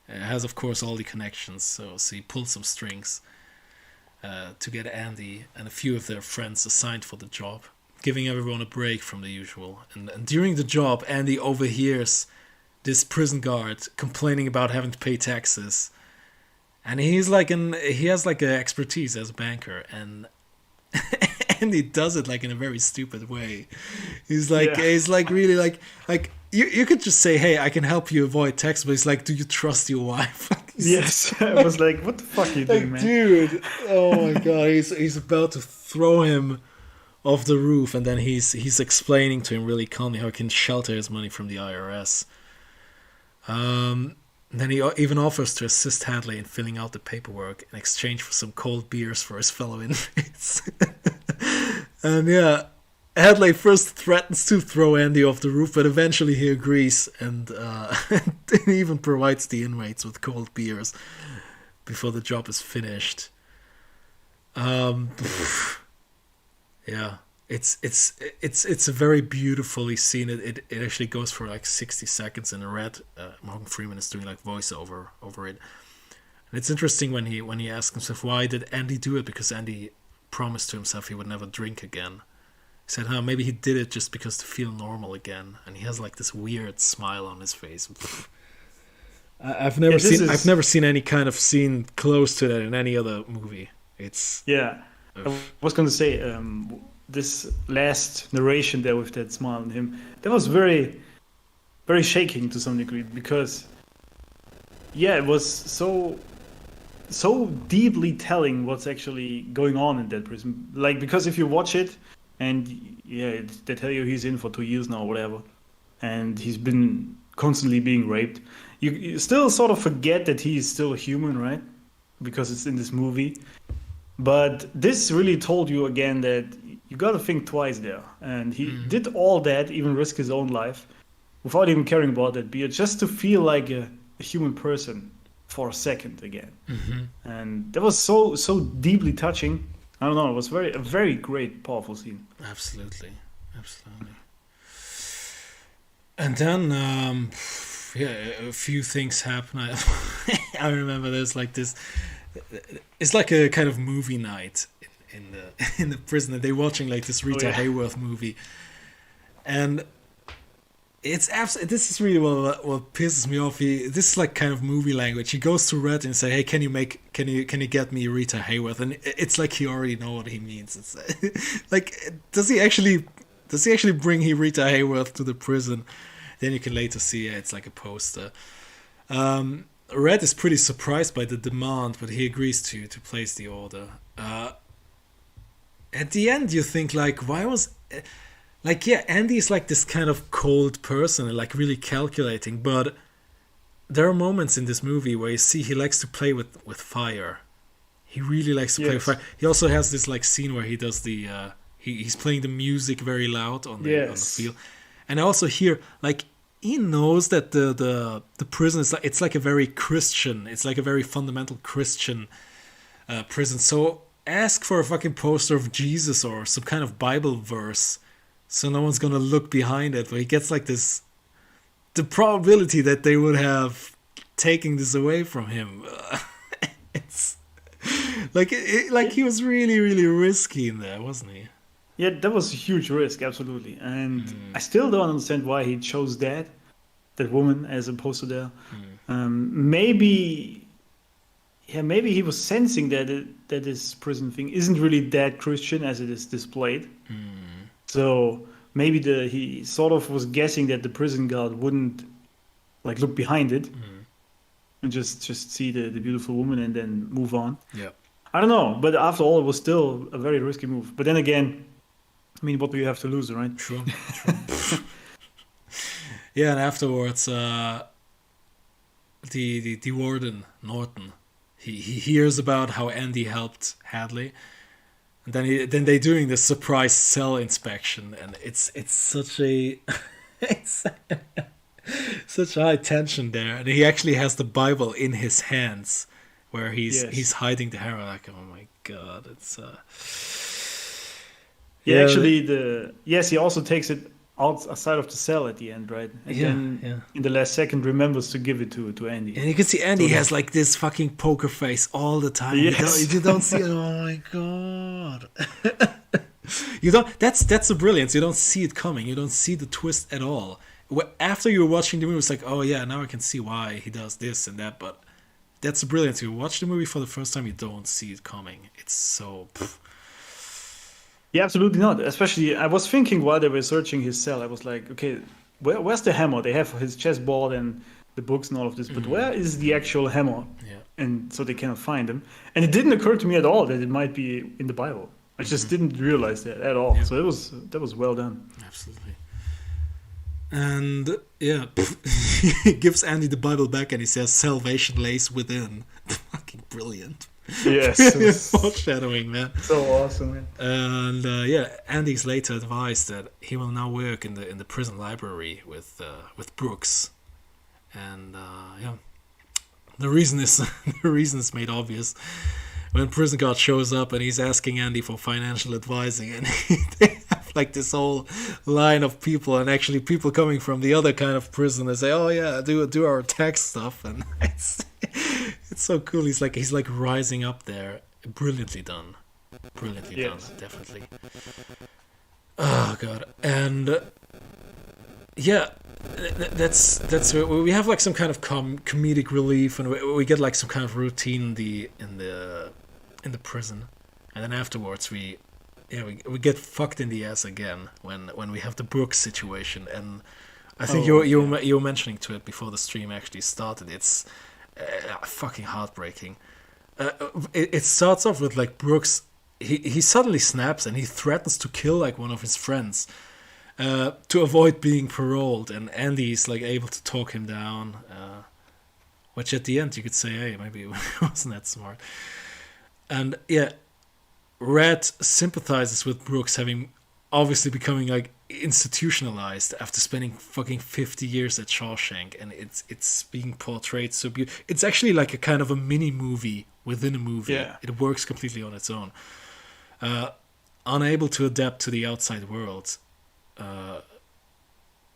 has of course all the connections. So he pulls some strings to get Andy and a few of their friends assigned for the job, giving everyone a break from the usual. And during the job, Andy overhears this prison guard complaining about having to pay taxes. And he has like an expertise as a banker, and he does it like in a very stupid way. He's like really like you could just say, hey, I can help you avoid tax, but he's like, do you trust your wife? Yes, I was like, what the fuck are you doing, man? Dude, oh my god, he's about to throw him off the roof, and then he's explaining to him really calmly how he can shelter his money from the IRS. And then he even offers to assist Hadley in filling out the paperwork in exchange for some cold beers for his fellow inmates. And yeah, Hadley first threatens to throw Andy off the roof, but eventually he agrees and he even provides the inmates with cold beers before the job is finished. Yeah. It's a very beautifully seen. It actually goes for like 60 seconds in a Red. Morgan Freeman is doing like voiceover over it, and it's interesting when he asks himself, why did Andy do it? Because Andy promised to himself he would never drink again. He said, maybe he did it just because to feel normal again, and he has like this weird smile on his face. I've never seen any kind of scene close to that in any other movie. It's I was going to say. This last narration there with that smile on him, that was very, very shaking to some degree, because it was so deeply telling what's actually going on in that prison. Like, because if you watch it and they tell you he's in for 2 years now or whatever, and he's been constantly being raped, you still sort of forget that he is still a human, right? Because it's in this movie. But this really told you again that you got to think twice there. And he did all that, even risk his own life, without even caring about that beer, just to feel like a human person for a second again. Mm-hmm. And that was so deeply touching. I don't know, it was a very great, powerful scene. Absolutely. And then, a few things happen. I remember there's like this... It's like a kind of movie night in the prison. They're watching like this Rita Hayworth movie, and it's this is really what pisses me off. This is like kind of movie language. He goes to Red and say, "Hey, can you get me Rita Hayworth?" And it's like he already know what he means. It's like, does he actually bring Rita Hayworth to the prison? Then you can later see it's like a poster. Red is pretty surprised by the demand, but he agrees to place the order. At the end, you think like, why was like, yeah, Andy is like this kind of cold person and like really calculating, but there are moments in this movie where you see he likes to play with fire. He really likes to play with fire. He also has this like scene where he does the he's playing the music very loud on the field, and I also hear like he knows that the prison is like, it's like a very Christian, it's like a very fundamental Christian prison. So ask for a fucking poster of Jesus or some kind of Bible verse, so no one's gonna look behind it. But he gets like this, the probability that they would have taken this away from him. It's like like he was really, really risky in there, wasn't he? Yeah, that was a huge risk, absolutely. And I still don't understand why he chose that woman as opposed to there. Maybe he was sensing that this prison thing isn't really that Christian as it is displayed. So maybe he sort of was guessing that the prison guard wouldn't like look behind it and just see the beautiful woman and then move on. Yeah. I don't know, but after all, it was still a very risky move. But then again, I mean, what do you have to lose, right? True. Yeah, and afterwards, the warden Norton, he hears about how Andy helped Hadley, and then they doing this surprise cell inspection, and it's such a it's such high tension there, and he actually has the Bible in his hands, where he's hiding the heroin. Like, oh my god, it's Yeah, actually, he also takes it outside of the cell at the end, right? And then in the last second remembers to give it to Andy. And you can see Andy has like this fucking poker face all the time. Yes. You don't see it. Oh my god. You don't. That's the brilliance. You don't see it coming. You don't see the twist at all. After you're watching the movie, it's like, oh yeah, now I can see why he does this and that. But that's the brilliance. You watch the movie for the first time, you don't see it coming. It's so. Yeah, absolutely not. Especially, I was thinking while they were searching his cell, I was like, okay, where's the hammer? They have his chessboard and the books and all of this, but where is the actual hammer? Yeah. And so they cannot find him. And it didn't occur to me at all that it might be in the Bible. I just didn't realize that at all. Yeah. So that was well done. Absolutely. And yeah, he gives Andy the Bible back and he says, "Salvation lays within." Fucking brilliant. Yes. Foreshadowing, man. So awesome, man. And Andy's later advised that he will now work in the prison library with Brooks. And the reason is made obvious when prison guard shows up and he's asking Andy for financial advising, and they have like this whole line of people, and actually people coming from the other kind of prison. They say, "Oh yeah, do our tax stuff," and it's so cool. He's like rising up there. Brilliantly done, done, definitely. Oh god, and yeah. That's we have like some kind of comedic relief, and we get like some kind of routine in the prison, and then afterwards we get fucked in the ass again when we have the Brooks situation, and I think you were mentioning to it before the stream actually started. It's fucking heartbreaking. It starts off with like Brooks. He suddenly snaps and he threatens to kill like one of his friends. To avoid being paroled, and Andy's like able to talk him down, which at the end you could say, hey, maybe it wasn't that smart. And yeah, Red sympathizes with Brooks, having obviously becoming like institutionalized after spending fucking 50 years at Shawshank, and it's being portrayed so beautiful. It's actually like a kind of a mini movie within a movie. Yeah. It works completely on its own. Unable to adapt to the outside world.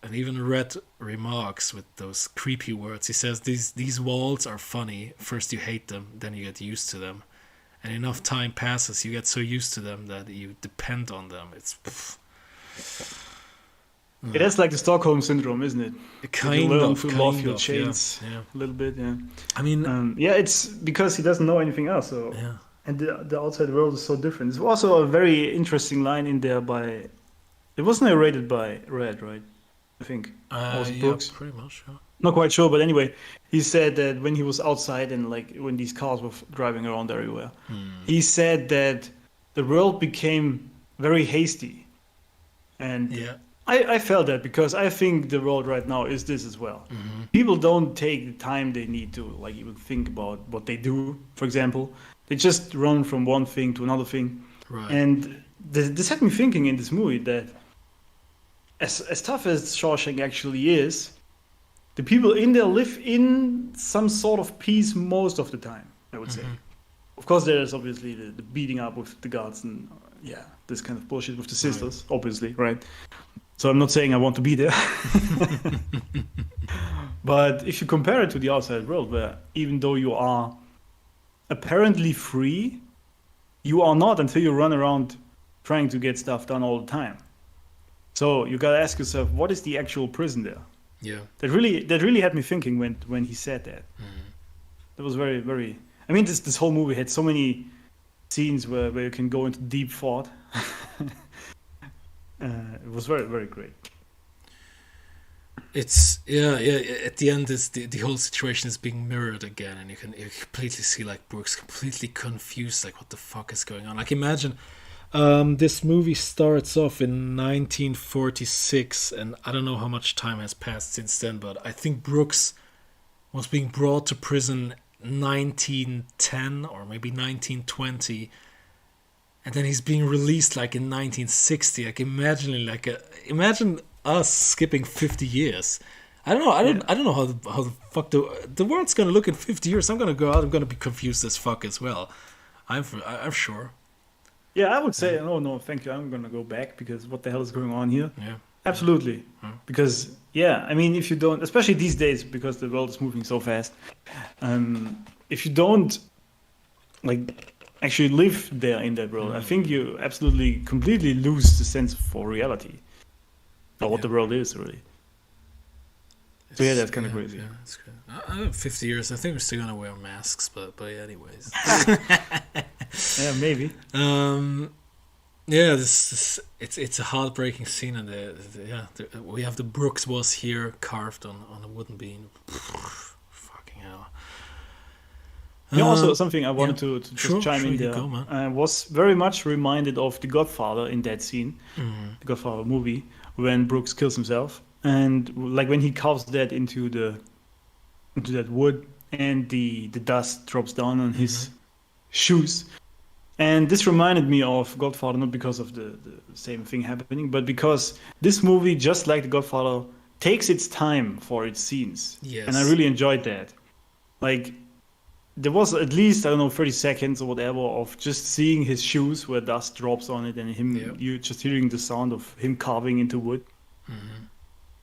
And even Red remarks with those creepy words. He says, these walls are funny. First you hate them, then you get used to them. And enough time passes, you get so used to them that you depend on them. It's... It is like the Stockholm Syndrome, isn't it? Kind of. Your chains a little bit, yeah. I mean... it's because he doesn't know anything else, so... Yeah. And the outside world is so different. There's also a very interesting line in there It was narrated by Red, right? I think. yeah, Brooks. pretty much, yeah. Not quite sure, but anyway, he said that when he was outside and like when these cars were driving around everywhere, he said that the world became very hasty. And Yeah. I felt that because I think the world right now is this as well. People don't take the time they need to like even think about what they do, for example. They just run from one thing to another thing. Right. And this had me thinking in this movie that as tough as Shawshank actually is, the people in there live in some sort of peace most of the time, I would say. Of course, there's obviously the beating up with the guards and this kind of bullshit with the sisters, obviously, right? So I'm not saying I want to be there. But if you compare it to the outside world, where even though you are apparently free, you are not until you run around trying to get stuff done all the time. So you gotta ask yourself, what is the actual prison there? Yeah. That really had me thinking when he said that. That was very, very. I mean, this whole movie had so many scenes where you can go into deep thought. It was very, very great. It's at the end is the whole situation is being mirrored again, and you completely see like Brooks completely confused, like what the fuck is going on. Like imagine this movie starts off in 1946, and I don't know how much time has passed since then, but I think Brooks was being brought to prison 1910 or maybe 1920, and then he's being released like in 1960. Like imagine us skipping 50 years. I don't know how the fuck the world's gonna look in 50 years. I'm gonna go out. I'm gonna be confused as fuck as well. I'm sure. Yeah, I would say no, thank you. I'm gonna go back because what the hell is going on here? Yeah, absolutely. Because I mean, if you don't, especially these days, because the world is moving so fast, if you don't like actually live there in that world, I think you absolutely completely lose the sense for reality. Or what the world is, really. So that's kind of crazy. Yeah, that's good. 50 years, I think we're still gonna wear masks, but anyways. Yeah, maybe. It's a heartbreaking scene, and we have the Brooks was here carved on a wooden beam. Fucking hell. Also something I wanted to just chime in there. I was very much reminded of The Godfather in that scene, the Godfather movie, when Brooks kills himself, and like when he carves that into that wood, and the dust drops down on his shoes. And this reminded me of Godfather, not because of the same thing happening, but because this movie, just like The Godfather, takes its time for its scenes. Yes. And I really enjoyed that. Like, there was at least, 30 seconds or whatever of just seeing his shoes where dust drops on it, and you just hearing the sound of him carving into wood.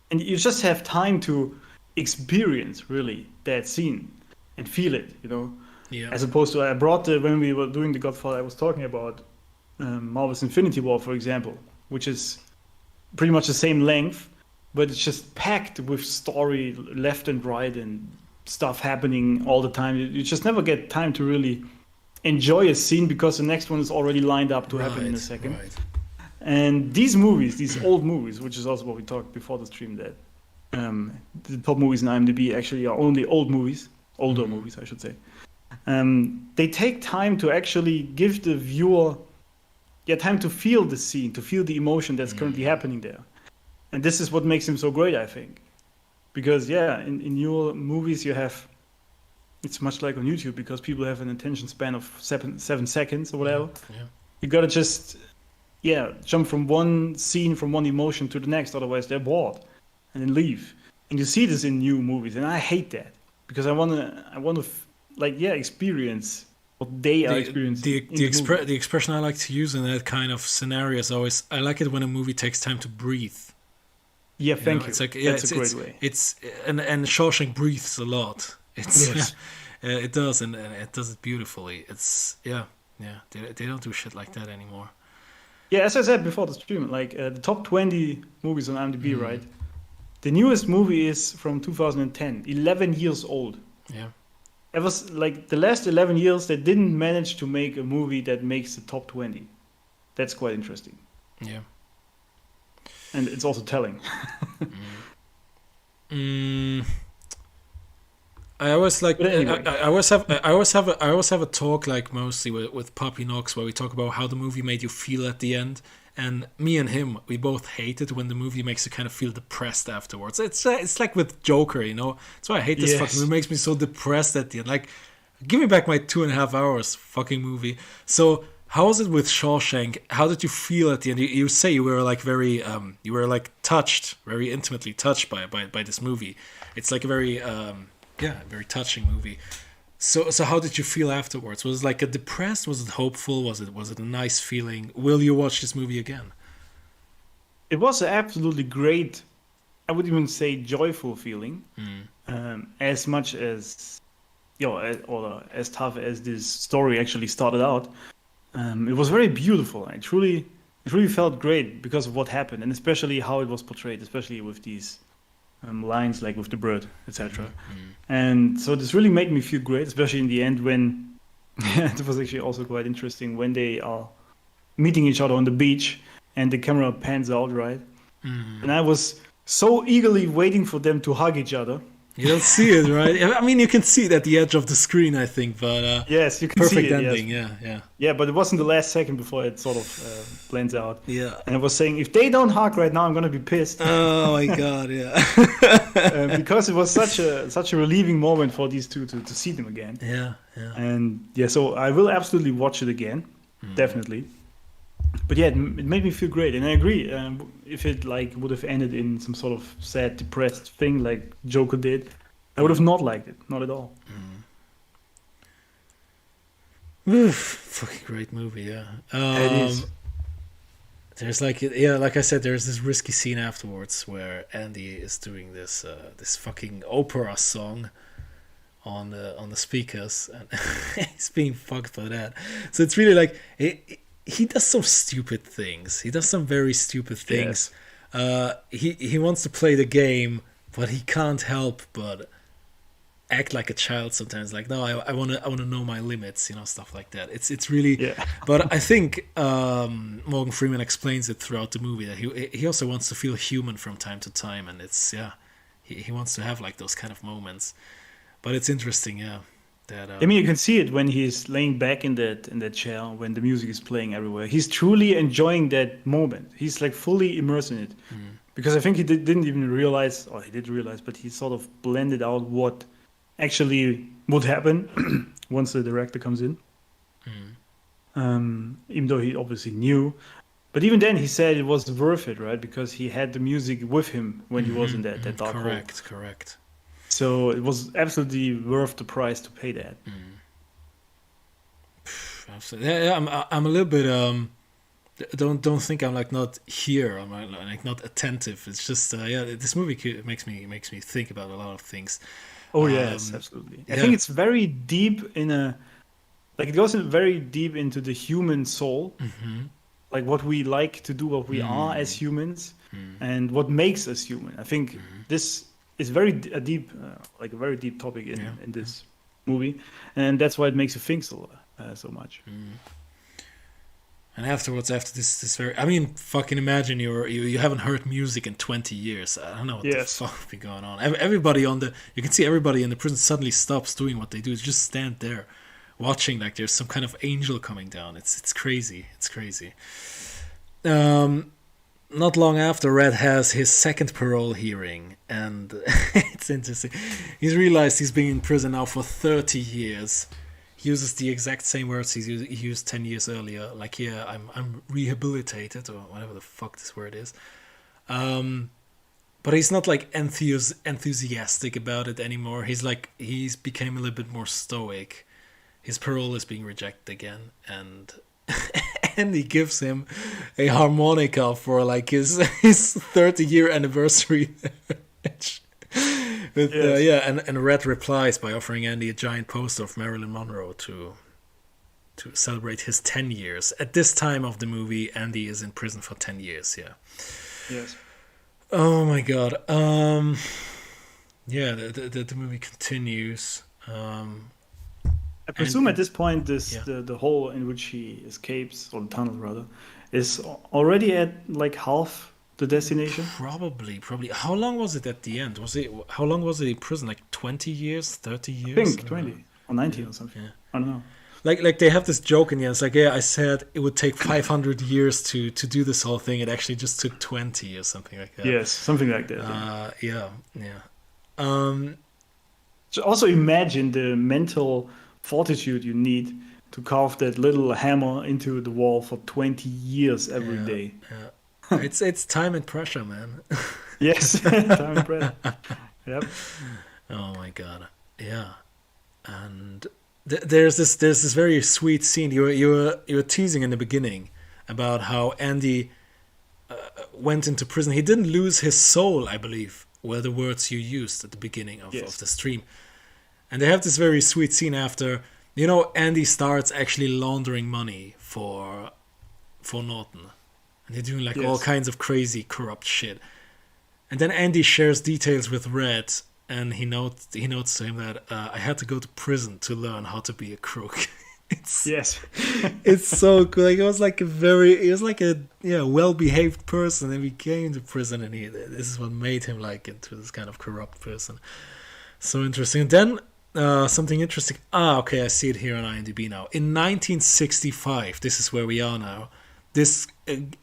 And you just have time to experience, really, that scene and feel it, Yeah. As opposed to, when we were doing The Godfather, I was talking about Marvel's Infinity War, for example, which is pretty much the same length, but it's just packed with story left and right and stuff happening all the time. You just never get time to really enjoy a scene because the next one is already lined up to happen in a second. Right. And these movies, these old movies, which is also what we talked before the stream, that the top movies in IMDb actually are only older movies, I should say. They take time to actually give the viewer time to feel the scene, to feel the emotion that's currently happening there. And this is what makes him so great, I think. Because, in your movies it's much like on YouTube, because people have an attention span of 7 seconds or whatever. Yeah. You gotta just, jump from one scene, from one emotion to the next, otherwise they're bored and then leave. And you see this in new movies, and I hate that. Because I wanna experience what they are experiencing. The expression I like to use in that kind of scenario is always, I like it when a movie takes time to breathe. Yeah, thank you. It's like, that's a great way. And Shawshank breathes a lot. It does, and it does it beautifully. It's they don't do shit like that anymore. Yeah, as I said before the stream, like the top 20 movies on IMDb, right? The newest movie is from 2010, 11 years old. Yeah. It was like the last 11 years they didn't manage to make a movie that makes the top 20. That's quite interesting. Yeah. And it's also telling. I always like. But anyway. I always have a talk like mostly with Poppy Knox where we talk about how the movie made you feel at the end. And me and him, we both hate it when the movie makes you kind of feel depressed afterwards. It's like with Joker, you know. That's why I hate this fucking movie. It makes me so depressed at the end. Like, give me back my 2.5 hours fucking movie. So how was it with Shawshank? How did you feel at the end? You say you were like very you were like touched, very intimately touched by this movie. It's like a very very touching movie. So how did you feel afterwards? Was it like a depressed? Was it hopeful? Was it a nice feeling? Will you watch this movie again? It was an absolutely great, I would even say joyful feeling. As much as, or as tough as this story actually started out, it was very beautiful. It truly felt great because of what happened, and especially how it was portrayed, especially with these lines like with the bird, etc. And so this really made me feel great, especially in the end when it was actually also quite interesting when they are meeting each other on the beach and the camera pans out, right? And I was so eagerly waiting for them to hug each other. You don't see it, right? I mean, you can see it at the edge of the screen, I think, but yes, you can perfect see it, ending, yes. Yeah, but it wasn't the last second before it sort of blends out. Yeah. And I was saying, if they don't hug right now, I'm gonna be pissed. Oh my god, yeah. Because it was such a relieving moment for these two to see them again. Yeah. And so I will absolutely watch it again, definitely. But yeah, it made me feel great, and I agree. If it like would have ended in some sort of sad, depressed thing like Joker did, I would have not liked it, not at all. Fucking great movie, yeah. It is. There's like I said, there's this risky scene afterwards where Andy is doing this this fucking opera song on the speakers, and he's being fucked by that. So it's really like he does some stupid things. He does some very stupid things. Yes. He wants to play the game, but he can't help but act like a child sometimes. Like, no, I want to know my limits, stuff like that. It's really. Yeah. But I think Morgan Freeman explains it throughout the movie that he also wants to feel human from time to time, and it's he wants to have like those kind of moments. But it's interesting, yeah. That, I mean, you can see it when he's laying back in that chair when the music is playing everywhere. He's truly enjoying that moment. He's like fully immersed in it, because I think he didn't even realize, or he did realize, but he sort of blended out what actually would happen once the director comes in. Even though he obviously knew, but even then he said it was worth it, right? Because he had the music with him when he was in that dark hole. Correct. So it was absolutely worth the price to pay that. Absolutely. Yeah, I'm a little bit don't think I'm like not here. I'm like not attentive. It's just this movie makes me think about a lot of things. Oh yes, absolutely. I think it's very deep it goes very deep into the human soul, like what we like to do, what we are as humans, and what makes us human. I think this is very deep topic in this movie, and that's why it makes you think so much. And afterwards, after this very, I mean, fucking imagine you haven't heard music in 20 years. I don't know what the fuck be going on. Everybody you can see everybody in the prison suddenly stops doing what they do. Just stand there, watching like there's some kind of angel coming down. It's crazy. It's crazy. Not long after, Red has his second parole hearing, and it's interesting. He's realized he's been in prison now for 30 years. He uses the exact same words he used 10 years earlier. Like, yeah, I'm rehabilitated, or whatever the fuck this word is. But he's not like enthusiastic about it anymore. He's became a little bit more stoic. His parole is being rejected again, and he gives him a harmonica for like his 30-year anniversary. And Red replies by offering Andy a giant poster of Marilyn Monroe to celebrate his 10 years. At this time of the movie, Andy is in prison for 10 years. Yeah. Yes. Oh my god. The movie continues. I presume at this point, the hole in which he escapes, or the tunnel rather, is already at like half the destination? Probably. How long was it at the end? How long was it in prison? Like 20 years, 30 I years? think 20 or 19 or something. Yeah. I don't know. Like they have this joke in the end. It's like, yeah, I said it would take 500 years to do this whole thing. It actually just took 20 or something like that. Yes, something like that. Yeah. So also imagine the mental fortitude you need to carve that little hammer into the wall for 20 years every day. Yeah. It's time and pressure, man. Yes, time and pressure. Yep. Oh my god. Yeah. And there's this very sweet scene. You were teasing in the beginning about how Andy went into prison. He didn't lose his soul, I believe, were the words you used at the beginning of the stream. And they have this very sweet scene after, Andy starts actually laundering money for Norton. And they're doing all kinds of crazy, corrupt shit. And then Andy shares details with Red, and he notes to him that I had to go to prison to learn how to be a crook. It's so cool. Like, he was like a well-behaved person, and he came to prison, and this is what made him into this kind of corrupt person. So interesting. And then something interesting. Okay, I see it here on IMDb now. In 1965, this is where we are now. This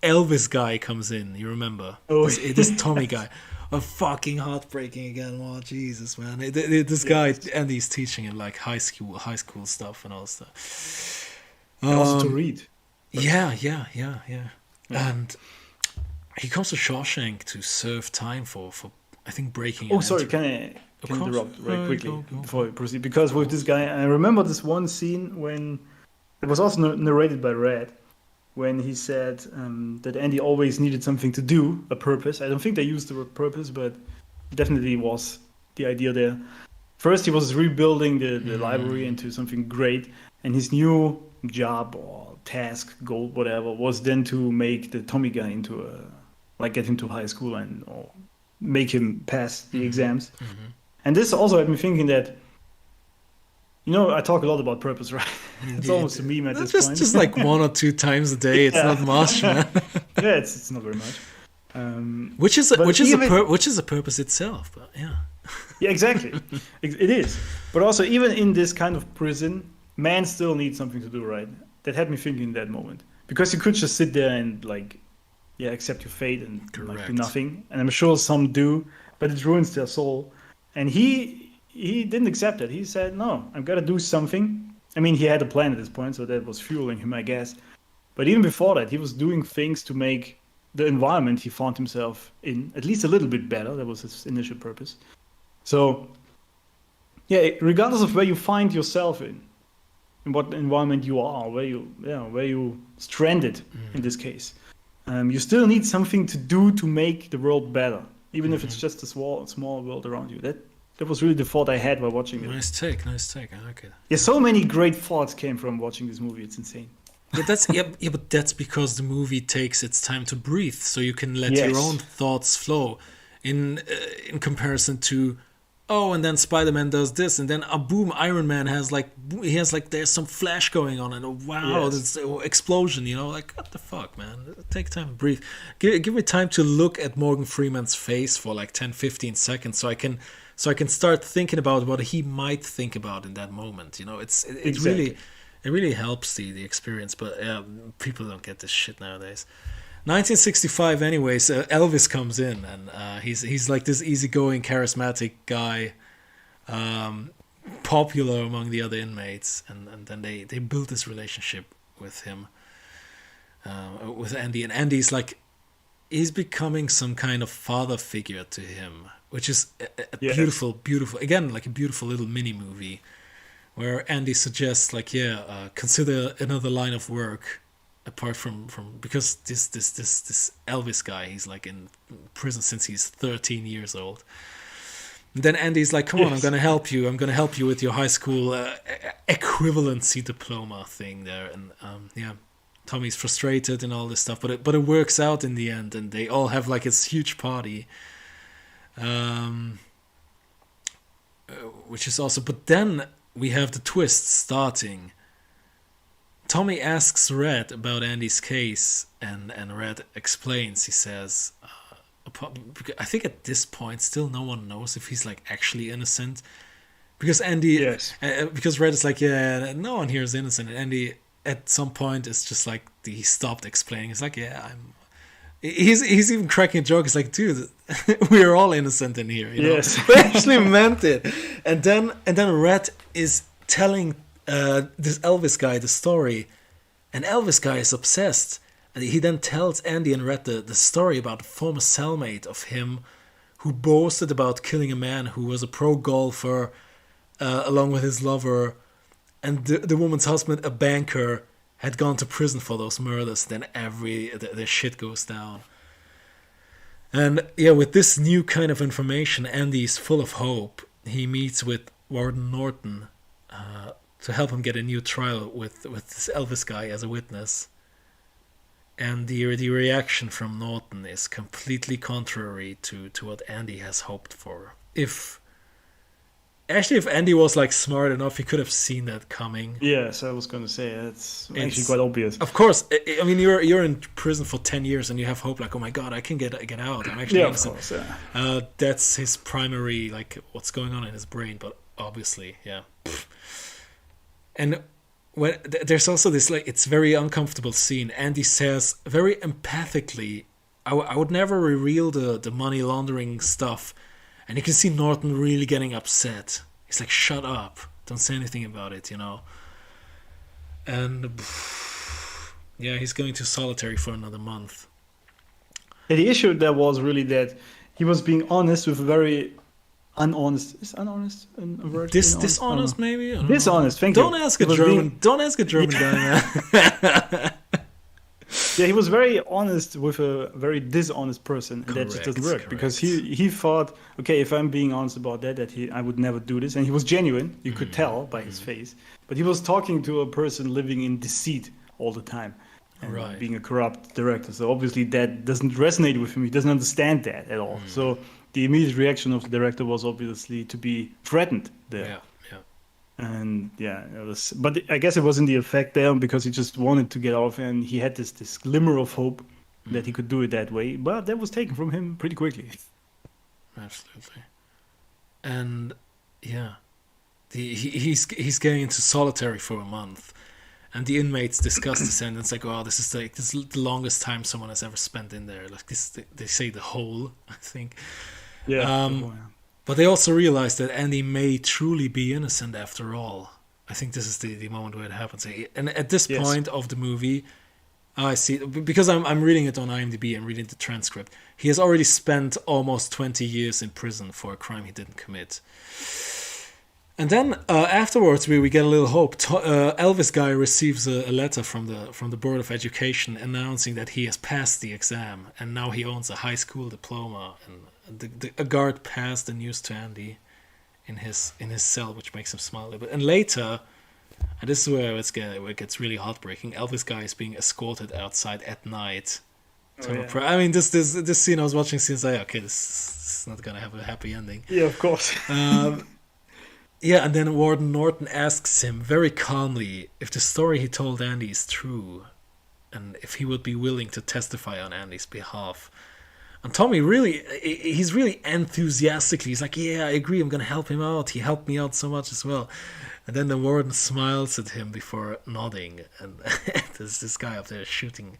Elvis guy comes in. You remember? Oh, this Tommy guy. Fucking heartbreaking again. Oh, Jesus, man. This guy, Andy's teaching him high school stuff and all stuff. Also to read. Yeah. And he comes to Shawshank to serve time for I think breaking. Oh, sorry. Can I interrupt very quickly before we proceed? Because with this guy, I remember this one scene when it was also narrated by Red, when he said that Andy always needed something to do, a purpose. I don't think they used the word purpose, but definitely was the idea there. First, he was rebuilding the library into something great, and his new job or task, goal, whatever, was then to make the Tommy guy into get him to high school or make him pass the exams. Mm-hmm. And this also had me thinking that, I talk a lot about purpose, right? It's almost a meme at this point. Just like 1 or 2 times a day. It's not much, man. Yeah, it's not very much. Which is a purpose itself, but yeah. Yeah, exactly. It is. But also, even in this kind of prison, man still needs something to do, right? That had me thinking in that moment, because you could just sit there and accept your fate and do nothing. And I'm sure some do, but it ruins their soul. And he didn't accept it. He said, no, I've got to do something. I mean, he had a plan at this point, so that was fueling him, I guess. But even before that, he was doing things to make the environment he found himself in at least a little bit better. That was his initial purpose. So, regardless of where you find yourself in what environment you are, where you stranded in this case, you still need something to do to make the world better, even if it's just a small world around you. That was really the thought I had while watching it. Nice take. I like it. Yeah, so many great thoughts came from watching this movie. It's insane. Yeah, but that's because the movie takes its time to breathe, so you can let your own thoughts flow. In comparison to, and then Spider-Man does this, and then boom, Iron Man has there's some flash going on, and this explosion. What the fuck, man? Take time to breathe. Give me time to look at Morgan Freeman's face for 10-15 seconds, so I can start thinking about what he might think about in that moment. It really helps the experience. But people don't get this shit nowadays. 1965, anyways. Elvis comes in, and he's like this easygoing, charismatic guy, popular among the other inmates, and then they build this relationship with him, with Andy, and Andy's he's becoming some kind of father figure to him, which is a beautiful, again, a beautiful little mini movie, where Andy suggests consider another line of work apart from because this Elvis guy, he's in prison since he's 13 years old. And then Andy's like, come on, I'm gonna help you with your high school equivalency diploma thing there. And Tommy's frustrated and all this stuff, but it works out in the end, and they all have this huge party, which is awesome. But then we have the twist starting. Tommy asks Red about Andy's case, and Red explains. He says, I think at this point still no one knows if he's like actually innocent, because Andy, because Red is like, yeah, no one here is innocent, and Andy at some point is just like he stopped explaining. He's like, yeah, he's even cracking a joke. He's like, dude, we are all innocent in here. You know? Yes, they actually meant it. And then Red is telling this Elvis guy the story, and Elvis guy is obsessed. And he then tells Andy and Red the story about a former cellmate of him who boasted about killing a man who was a pro golfer along with his lover. And the woman's husband, a banker, had gone to prison for those murders. Then the shit goes down. And yeah, with this new kind of information, Andy is full of hope. He meets with Warden Norton to help him get a new trial with this Elvis guy as a witness. And the reaction from Norton is completely contrary to what Andy has hoped for. If Andy was like smart enough, he could have seen that coming. Yes, I was going to say it's actually quite obvious. Of course, I mean you're in prison for 10 years and you have hope like, oh my god, I can get out. I'm actually innocent. Of course, yeah. That's his primary, like, what's going on in his brain. But obviously, yeah. And when there's also this, like, it's very uncomfortable scene. Andy says very empathically, I would never reveal the money laundering stuff. And you can see Norton really getting upset. He's like, shut up. Don't say anything about it, you know. And yeah, he's going to solitary for another month. Yeah, the issue there was really that he was being honest with very unhonest. Is unhonest a word? Dishonest, maybe? Dishonest, thank you. Don't ask a German guy, man. Yeah, he was very honest with a very dishonest person, and that just doesn't work. Because he thought, okay, if I'm being honest about that I would never do this, and he was genuine. You could tell by his face, but he was talking to a person living in deceit all the time, and being a corrupt director. So obviously that doesn't resonate with him. He doesn't understand that at all. So the immediate reaction of the director was obviously to be threatened there. Yeah. And yeah, but I guess it wasn't the effect there because he just wanted to get off, and he had this glimmer of hope that he could do it that way, but that was taken from him pretty quickly. Absolutely. And yeah, he's going into solitary for a month, and the inmates discuss the sentence like, "Oh, this is the longest time someone has ever spent in there." Like this, they say the whole, I think. Yeah. But they also realize that Andy may truly be innocent after all. I think this is the moment where it happens. And at this point of the movie, I see, because I'm reading it on IMDb and reading the transcript, he has already spent almost 20 years in prison for a crime he didn't commit. And then afterwards, we get a little hope. Elvis guy receives a letter from the Board of Education announcing that he has passed the exam, and now he owns a high school diploma. And a guard passed the news to Andy in his cell, which makes him smile a little bit. And later, and this is where it gets really heartbreaking. Elvis guy is being escorted outside at night. I mean, this scene I was watching since okay, this is not gonna have a happy ending. Yeah, of course. Yeah, and then Warden Norton asks him very calmly if the story he told Andy is true, and if he would be willing to testify on Andy's behalf. And Tommy he's really enthusiastically, he's like, yeah, I agree, I'm going to help him out. He helped me out so much as well. And then the warden smiles at him before nodding, and there's this guy up there shooting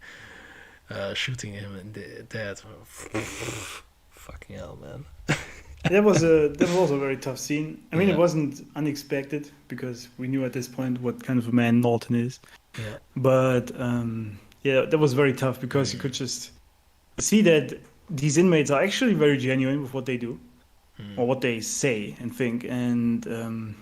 him in the dead. Fucking hell, man. That was a very tough scene. I mean, It wasn't unexpected because we knew at this point what kind of a man Norton is. Yeah. But that was very tough because you could just see that these inmates are actually very genuine with what they do or what they say and think. And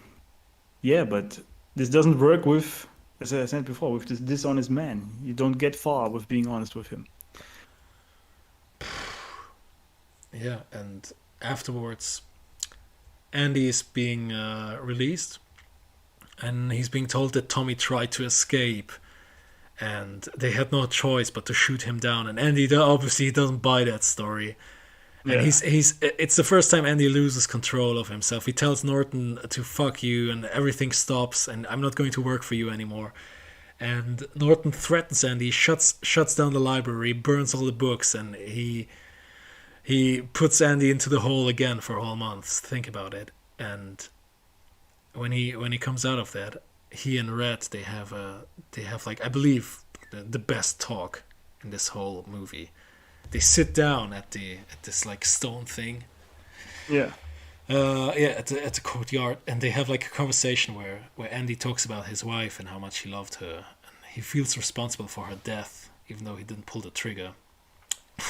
but this doesn't work with, as I said before, with this dishonest man. You don't get far with being honest with him. Yeah, and afterwards, Andy is being released, and he's being told that Tommy tried to escape, and they had no choice but to shoot him down. And Andy obviously doesn't buy that story, and it's the first time Andy loses control of himself. He tells Norton to fuck you, and everything stops, and I'm not going to work for you anymore. And Norton threatens Andy, shuts down the library, burns all the books, and he he puts Andy into the hole again for a whole month. Think about it. And when he comes out of that, he and Red they have like, I believe, the best talk in this whole movie. They sit down at this like stone thing. Yeah. At the courtyard, and they have like a conversation where Andy talks about his wife and how much he loved her, and he feels responsible for her death, even though he didn't pull the trigger.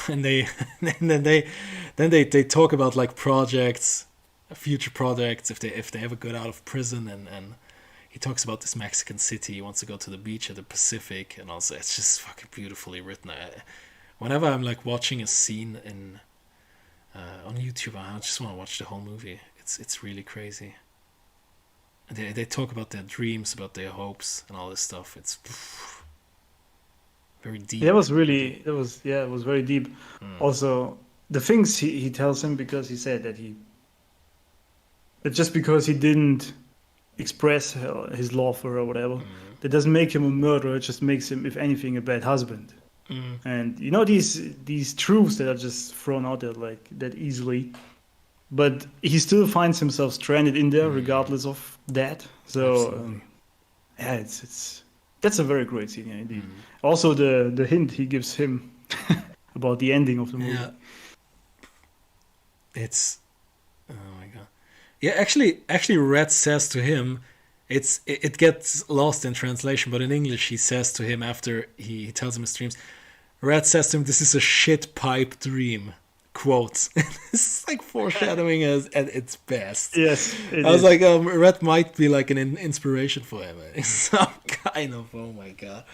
And then they talk about like projects, future projects, if they ever get out of prison, and he talks about this Mexican city. He wants to go to the beach at the Pacific, and also it's just fucking beautifully written. Whenever I'm like watching a scene in on YouTube, I just want to watch the whole movie. It's really crazy. They talk about their dreams, about their hopes, and all this stuff. It's very deep. It was very deep. Also, the things he tells him, because he said that just because he didn't express his love for her or whatever, that doesn't make him a murderer. It just makes him, if anything, a bad husband. And you know, these truths that are just thrown out there like that easily, but he still finds himself stranded in there regardless of that. So that's a very great scene, yeah, indeed. Also the hint he gives him about the ending of the movie. Yeah. It's, oh my god. Yeah, actually Red says to him, it gets lost in translation, but in English he says to him after he tells him his dreams, Red says to him, "This is a shit pipe dream." Quotes. It's like foreshadowing at its best. Yes, I was like, Red might be like an inspiration for him. Some kind of, oh my god.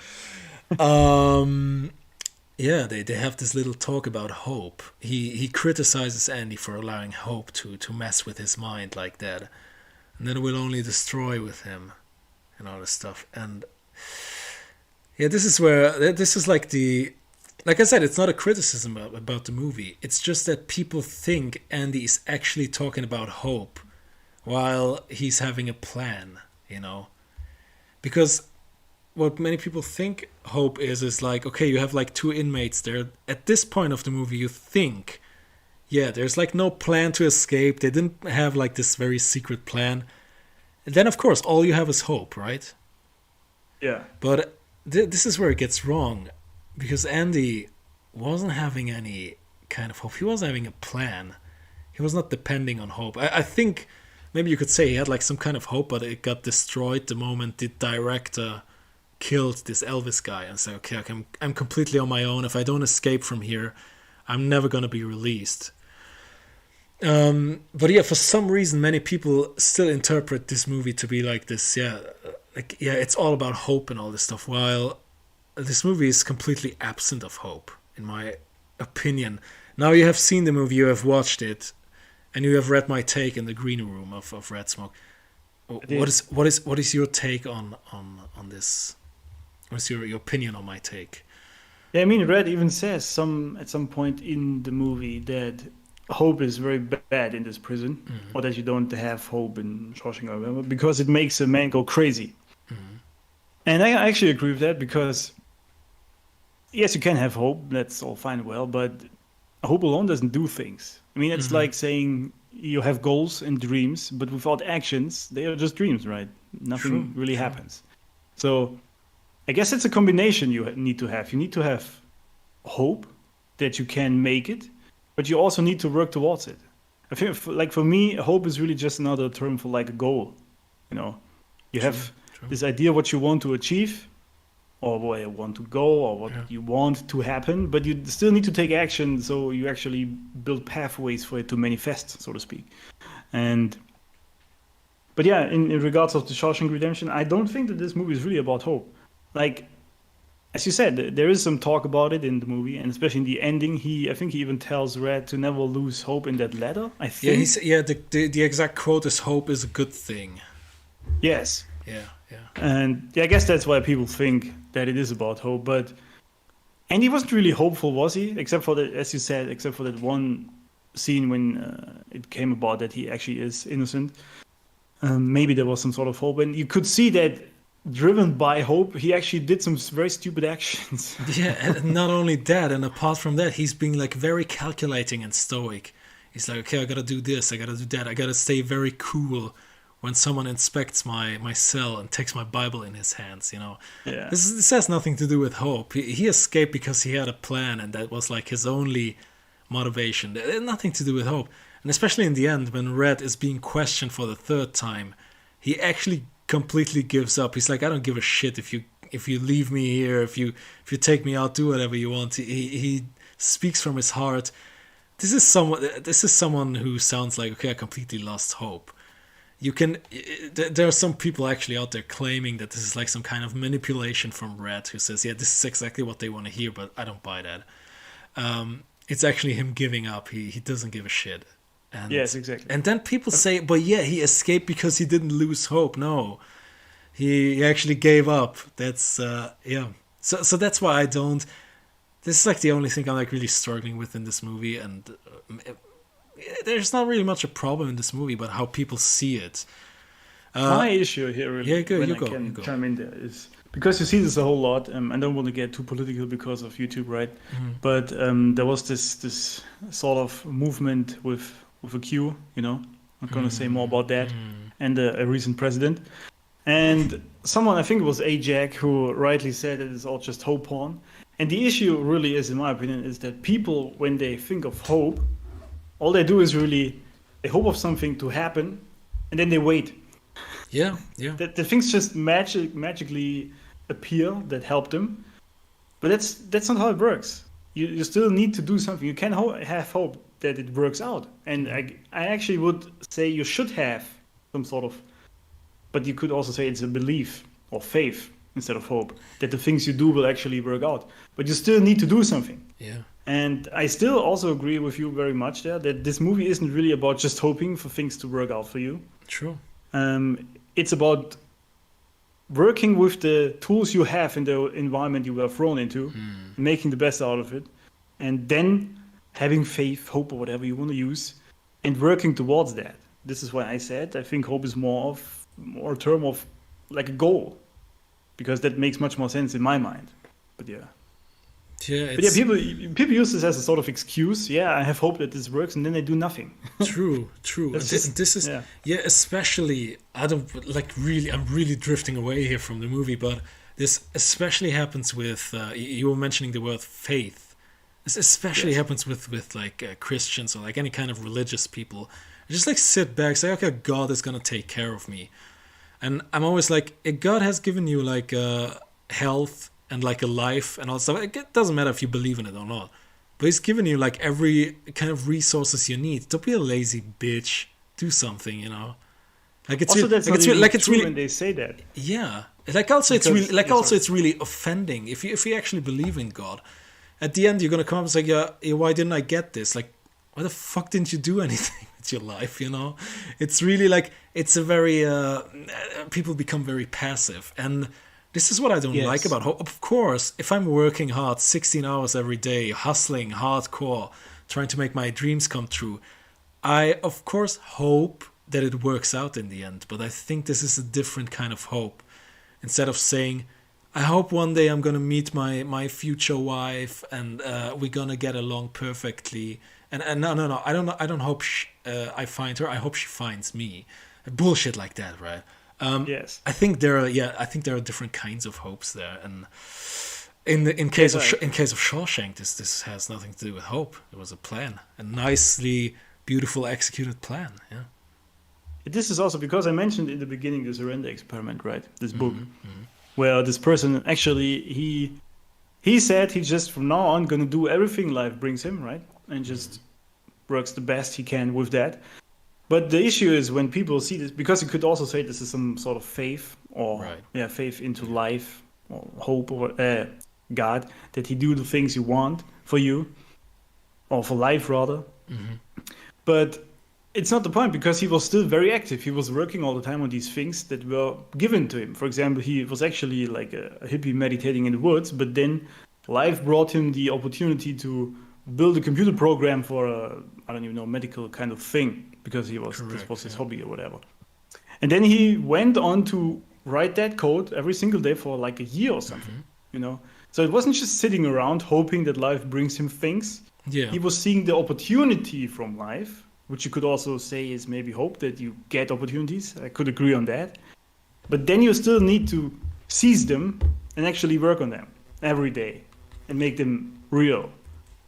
Yeah, they have this little talk about hope. He criticizes Andy for allowing hope to mess with his mind like that. And then it will only destroy with him and all this stuff. And yeah, this is like I said, it's not a criticism about the movie. It's just that people think Andy is actually talking about hope while he's having a plan, you know? Because what many people think hope is like, okay, you have like two inmates there. At this point of the movie, you think, yeah, there's like no plan to escape. They didn't have like this very secret plan. And then, of course, all you have is hope, right? Yeah. But this is where it gets wrong. Because Andy wasn't having any kind of hope. He wasn't having a plan. He was not depending on hope. I think maybe you could say he had like some kind of hope, but it got destroyed the moment the director killed this Elvis guy and said, okay, I'm completely on my own. If I don't escape from here, I'm never going to be released. But yeah, for some reason, many people still interpret this movie to be like this. It's all about hope and all this stuff, while this movie is completely absent of hope, in my opinion. Now you have seen the movie, you have watched it, and you have read my take in the green room of Red Smoke. What is your take on this? What's your opinion on my take? Yeah, I mean, Red even says at some point in the movie that hope is very bad in this prison, or that you don't have hope in Shawshank, I remember, because it makes a man go crazy. And I actually agree with that, because yes, you can have hope, that's all fine and well, but hope alone doesn't do things. I mean, it's like saying you have goals and dreams, but without actions, they are just dreams, right? Nothing really happens. So I guess it's a combination you need to have. You need to have hope that you can make it, but you also need to work towards it. I think, for me, hope is really just another term for like a goal. You know, you have this idea what you want to achieve, or where you want to go, or what you want to happen, but you still need to take action, so you actually build pathways for it to manifest, so to speak. But yeah, in regards of the Shawshank Redemption, I don't think that this movie is really about hope. Like, as you said, there is some talk about it in the movie, and especially in the ending, I think he even tells Red to never lose hope in that letter, I think. The exact quote is, "Hope is a good thing." Yes. Yeah. And I guess that's why people think that it is about hope. And he wasn't really hopeful, was he? Except for that, as you said, except for that one scene when it came about that he actually is innocent. Maybe there was some sort of hope, and you could see that driven by hope, he actually did some very stupid actions. Yeah, and not only that, and apart from that, he's being like very calculating and stoic. He's like, okay, I gotta do this, I gotta do that, I gotta stay very cool when someone inspects my cell and takes my Bible in his hands, you know. Yeah. This has nothing to do with hope. He escaped because he had a plan, and that was like his only motivation. It had nothing to do with hope. And especially in the end, when Red is being questioned for the third time, he actually completely gives up. He's like, I don't give a shit if you leave me here, if you take me out, do whatever you want. He speaks from his heart. This is someone who sounds like, okay, I completely lost hope. There are some people actually out there claiming that this is like some kind of manipulation from Red, who says, yeah, this is exactly what they want to hear, but I don't buy that. It's actually him giving up. He doesn't give a shit. And, yes, exactly. And then people say, but yeah, he escaped because he didn't lose hope. No, he actually gave up. That's yeah. So that's why I don't. This is like the only thing I'm like really struggling with in this movie, and there's not really much a problem in this movie, but how people see it. My issue here, really, yeah, when I can chime in there, is because you see this a whole lot. I don't want to get too political because of YouTube, right? Mm-hmm. But there was this sort of movement with a Q, you know. I'm going to say more about that, and a recent president. And someone, I think it was Jack, who rightly said it is all just hope porn. And the issue really is, in my opinion, is that people, when they think of hope, all they do is really, they hope of something to happen, and then they wait. Yeah. The things just magically appear that help them. But that's not how it works. You still need to do something. You can have hope that it works out. And I actually would say you should have some sort of, but you could also say it's a belief or faith instead of hope that the things you do will actually work out. But you still need to do something. Yeah. And I still also agree with you very much there that this movie isn't really about just hoping for things to work out for you. True. It's about working with the tools you have in the environment you were thrown into, making the best out of it, and then having faith, hope, or whatever you want to use, and working towards that. This is why I said I think hope is more a term of like a goal, because that makes much more sense in my mind. But yeah. People use this as a sort of excuse. Yeah, I have hope that this works, and then they do nothing. True. This is especially, I'm really drifting away here from the movie, but this especially happens with you were mentioning the word faith. This especially happens with like Christians or like any kind of religious people. Just like sit back, say, okay, God is gonna take care of me, and I'm always like, God has given you like health and like a life and all that stuff. It doesn't matter if you believe in it or not, but He's given you like every kind of resources you need. Don't be a lazy bitch. Do something, you know. Like it's also really, that's like, it's really when they say that. Yeah, like also it's really it's really offending if you actually believe in God. At the end, you're gonna come up and say, yeah, why didn't I get this? Like, why the fuck didn't you do anything with your life? You know, it's really like it's a very people become very passive, and this is what I don't like about hope. Of course, if I'm working hard, 16 hours every day, hustling hardcore, trying to make my dreams come true, I of course hope that it works out in the end. But I think this is a different kind of hope. Instead of saying, I hope one day I'm gonna meet my future wife and we're gonna get along perfectly. And no, I don't hope I find her. I hope she finds me. Bullshit like that, right? Yes. I think there are different kinds of hopes there, and in case of Shawshank, this has nothing to do with hope. It was a plan, a nicely beautiful executed plan. Yeah. This is also because I mentioned in the beginning the surrender experiment, right? This book. Where this person actually he said he just from now on gonna do everything life brings him, right, and just works the best he can with that. But the issue is when people see this, because you could also say this is some sort of faith or faith into life or hope or God, that He do the things you want for you or for life rather. But it's not the point, because he was still very active. He was working all the time on these things that were given to him. For example, he was actually like a hippie meditating in the woods, but then life brought him the opportunity to build a computer program for I don't even know, medical kind of thing, because this was his hobby or whatever. And then he went on to write that code every single day for like a year or something, you know. So it wasn't just sitting around hoping that life brings him things. Yeah. He was seeing the opportunity from life, which you could also say is maybe hope that you get opportunities. I could agree on that. But then you still need to seize them and actually work on them every day and make them real.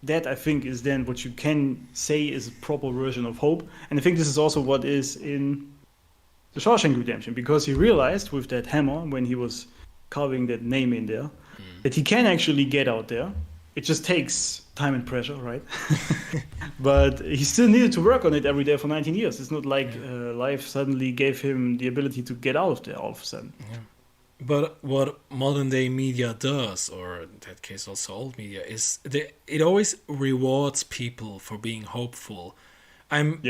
That, I think, is then what you can say is a proper version of hope. And I think this is also what is in the Shawshank Redemption, because he realized with that hammer, when he was carving that name in there, that he can actually get out there. It just takes time and pressure, right? But he still needed to work on it every day for 19 years. It's not like life suddenly gave him the ability to get out of there all of a sudden. Yeah. But what modern day media does, or in that case also old media, is it always rewards people for being hopeful. I'm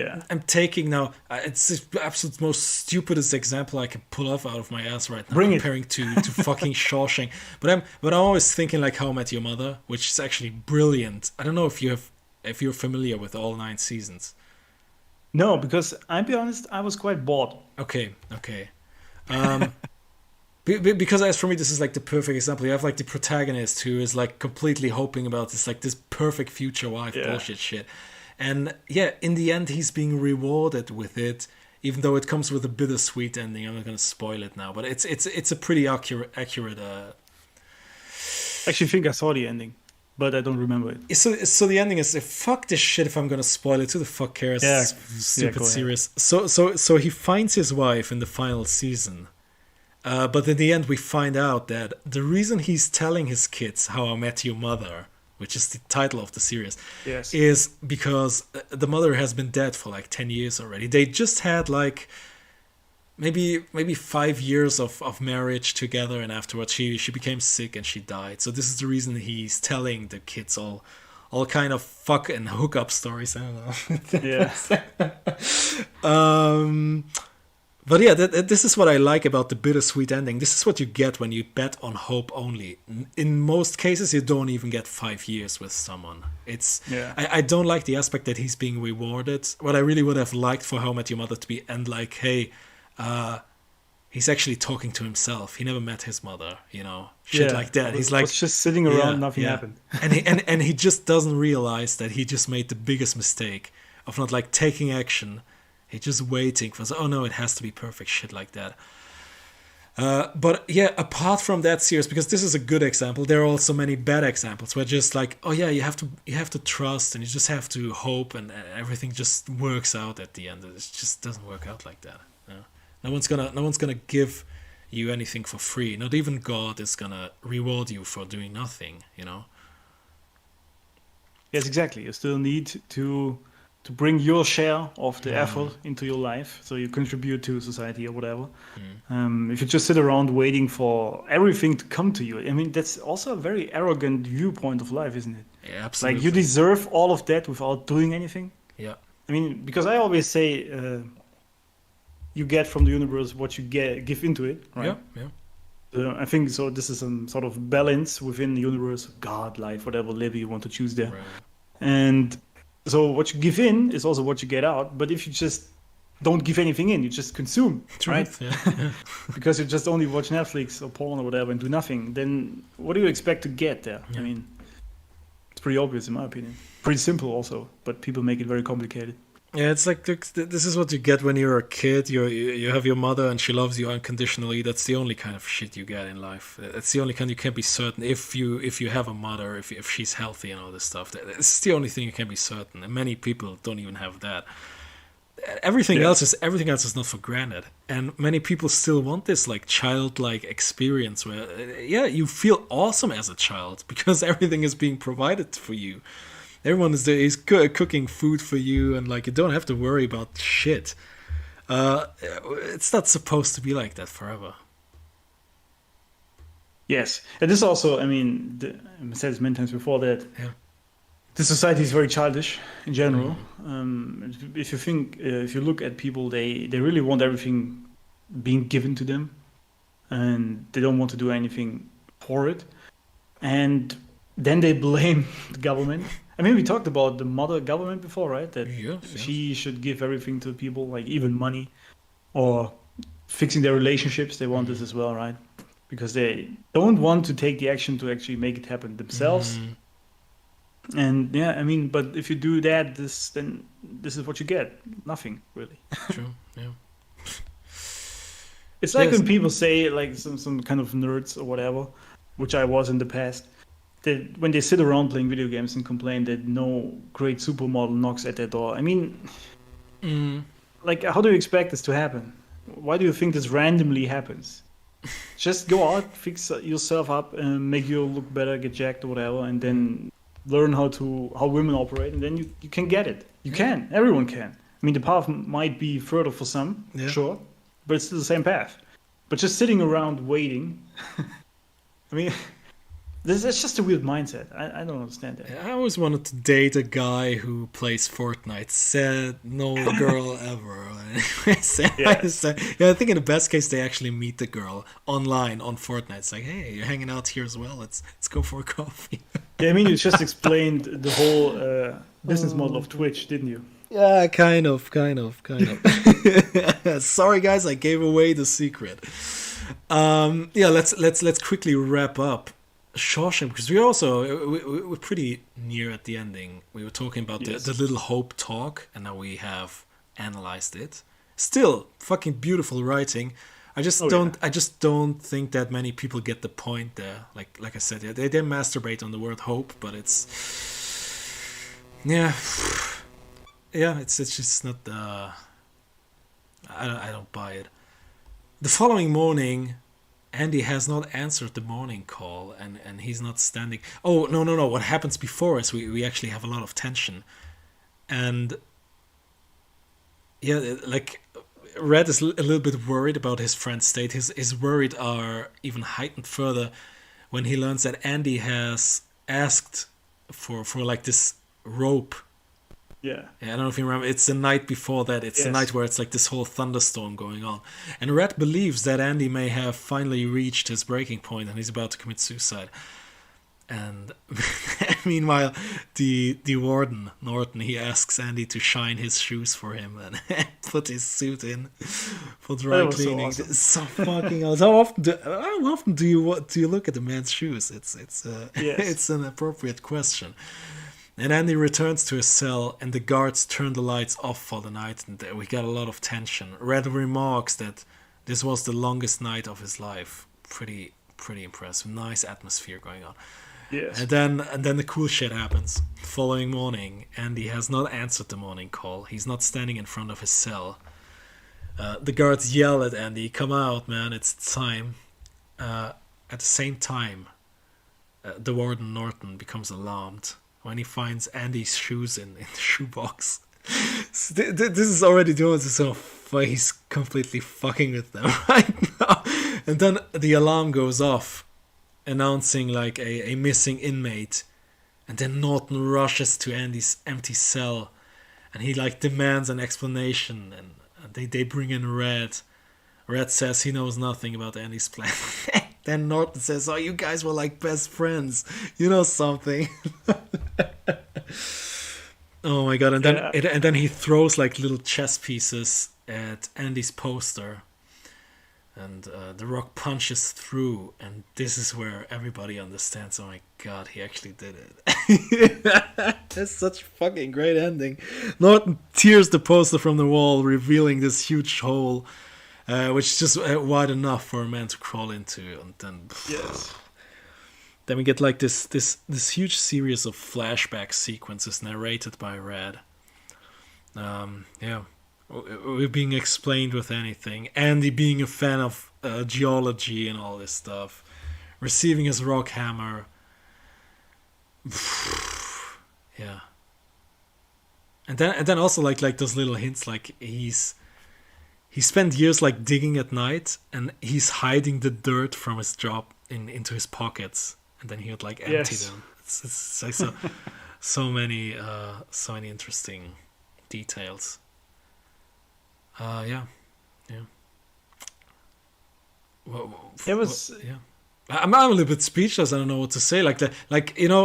taking now, it's the absolute most stupidest example I can pull off out of my ass right now, comparing to fucking Shawshank. But I'm always thinking like How I Met Your Mother, which is actually brilliant. I don't know if you're familiar with all 9 seasons. No, because I'll be honest, I was quite bored. Okay. Because as for me, this is like the perfect example. You have like the protagonist who is like completely hoping about this perfect future wife bullshit shit. And yeah, in the end, he's being rewarded with it, even though it comes with a bittersweet ending. I'm not going to spoil it now, but it's a pretty accurate. Actually, I think I saw the ending, but I don't remember it. So the ending is, fuck this shit. If I'm going to spoil it, who the fuck cares? Yeah, it's stupid serious. So he finds his wife in the final season. But in the end, we find out that the reason he's telling his kids How I Met Your Mother, which is the title of the series, is because the mother has been dead for like 10 years already. They just had like maybe 5 years of marriage together, and afterwards she became sick and she died. So this is the reason he's telling the kids all kind of fuck and hookup stories. I don't know. Yeah. But yeah, this is what I like about the bittersweet ending. This is what you get when you bet on hope only. In most cases, you don't even get 5 years with someone. I don't like the aspect that he's being rewarded. What I really would have liked for How I Met Your Mother to be end like, hey, he's actually talking to himself. He never met his mother, shit like that. He's like just sitting around, nothing happened. and he just doesn't realize that he just made the biggest mistake of not like taking action. He's just waiting for, oh no, it has to be perfect, shit like that. But yeah, apart from that series, because this is a good example, there are also many bad examples where just like, oh yeah, you have to trust and you just have to hope and everything just works out at the end. It just doesn't work out like that. No one's gonna give you anything for free. Not even God is gonna reward you for doing nothing. Yes, exactly. You still need to bring your share of the effort into your life, so you contribute to society or whatever. If you just sit around waiting for everything to come to you, I mean, that's also a very arrogant viewpoint of life, isn't it? Yeah, absolutely. Like, you deserve all of that without doing anything. Yeah. I mean, because I always say you get from the universe what you give into it, right? Yeah. I think so. This is some sort of balance within the universe, God, life, whatever label you want to choose there. Right. And so what you give in is also what you get out. But if you just don't give anything in, you just consume, right? Yeah. Because you just only watch Netflix or porn or whatever and do nothing, then what do you expect to get there? Yeah. I mean, it's pretty obvious in my opinion. Pretty simple also, but people make it very complicated. Yeah, it's like this is what you get when you're a kid. You have your mother and she loves you unconditionally. That's the only kind of shit you get in life. That's the only kind you can be certain if you have a mother, if she's healthy and all this stuff. It's the only thing you can be certain. And many people don't even have that. Everything else is not for granted. And many people still want this like childlike experience where you feel awesome as a child because everything is being provided for you. Everyone is cooking food for you, and like you don't have to worry about shit. It's not supposed to be like that forever. Yes, and this also, I mean, I said this many times before that the society is very childish in general. If you look at people, they really want everything being given to them, and they don't want to do anything for it, and then they blame the government. I mean, we talked about the mother government before, right? That she should give everything to people, like even money, or fixing their relationships. They want this as well, right? Because they don't want to take the action to actually make it happen themselves. And yeah, I mean, but if you do that, then this is what you get. Nothing, really. True, yeah. It's like when people say, like some kind of nerds or whatever, which I was in the past, that when they sit around playing video games and complain that no great supermodel knocks at their door. I mean, like, how do you expect this to happen? Why do you think this randomly happens? Just go out, fix yourself up, and make you look better, get jacked or whatever, and then learn how women operate, and then you can get it. You can. Everyone can. I mean, the path might be further for some, sure, but it's still the same path. But just sitting around waiting, I mean, that's just a weird mindset. I don't understand that. I always wanted to date a guy who plays Fortnite. Said no girl ever. I think in the best case they actually meet the girl online on Fortnite. It's like, hey, you're hanging out here as well. Let's go for a coffee. Yeah, I mean, you just explained the whole business model of Twitch, didn't you? Yeah, kind of. Sorry, guys, I gave away the secret. Let's quickly wrap up Shawshank, because we're pretty near at the ending. We were talking about the little hope talk, and now we have analyzed it. Still, fucking beautiful writing. I just don't think that many people get the point there. Like I said, they masturbate on the word hope, but it's it's just not. I don't buy it. The following morning, Andy has not answered the morning call, and he's not standing. Oh, no. What happens before is we actually have a lot of tension. And like, Red is a little bit worried about his friend's state. His worries are even heightened further when he learns that Andy has asked for like this rope. Yeah, I don't know if you remember. It's the night before that. It's the night where it's like this whole thunderstorm going on. And Red believes that Andy may have finally reached his breaking point and he's about to commit suicide. And meanwhile, the warden, Norton, he asks Andy to shine his shoes for him and put his suit in for dry cleaning. So awesome. It's so fucking awesome. How often do you look at the man's shoes? It's an appropriate question. And Andy returns to his cell, and the guards turn the lights off for the night, and we got a lot of tension. Red remarks that this was the longest night of his life. Pretty impressive. Nice atmosphere going on. Yes. And then the cool shit happens. The following morning, Andy has not answered the morning call. He's not standing in front of his cell. The guards yell at Andy, "Come out, man! It's time." At the same time, the warden Norton becomes alarmed when he finds Andy's shoes in the shoebox. So this is already doing so he's completely fucking with them right now. And then the alarm goes off, announcing like a missing inmate. And then Norton rushes to Andy's empty cell, and he like demands an explanation. And they bring in Red. Red says he knows nothing about Andy's plan. Then Norton says, "Oh, you guys were like best friends. You know something." Oh my god! And then he throws like little chess pieces at Andy's poster, and the rock punches through. And this is where everybody understands. Oh my god, he actually did it! That's such a fucking great ending. Norton tears the poster from the wall, revealing this huge hole. Which is just wide enough for a man to crawl into, and then then we get like this huge series of flashback sequences narrated by Red. We're being explained with anything. Andy being a fan of geology and all this stuff, receiving his rock hammer. Yeah, and then also like those little hints, like he spent years like digging at night, and he's hiding the dirt from his job into his pockets, and then he would like empty them. It's like so many interesting details. Yeah. It was. I'm a little bit speechless. I don't know what to say. Like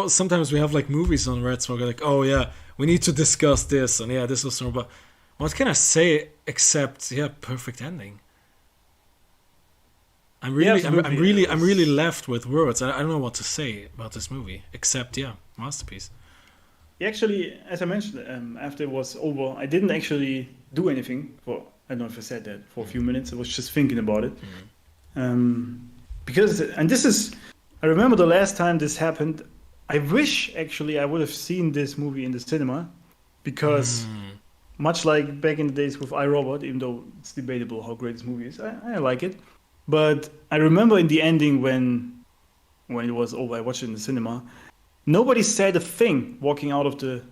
sometimes we have like movies on Red Smoke, like, oh yeah, we need to discuss this, and this was so. But what can I say except perfect ending? I'm really, absolutely. I'm really left with words. I don't know what to say about this movie, except masterpiece. Actually, as I mentioned, after it was over, I didn't actually do anything for, I don't know if I said that, for a few minutes. I was just thinking about it. Because, and this is, I remember the last time this happened, I wish actually I would have seen this movie in the cinema, because much like back in the days with iRobot, even though it's debatable how great this movie is, I like it. But I remember in the ending when it was over, I watched it in the cinema, nobody said a thing walking out of the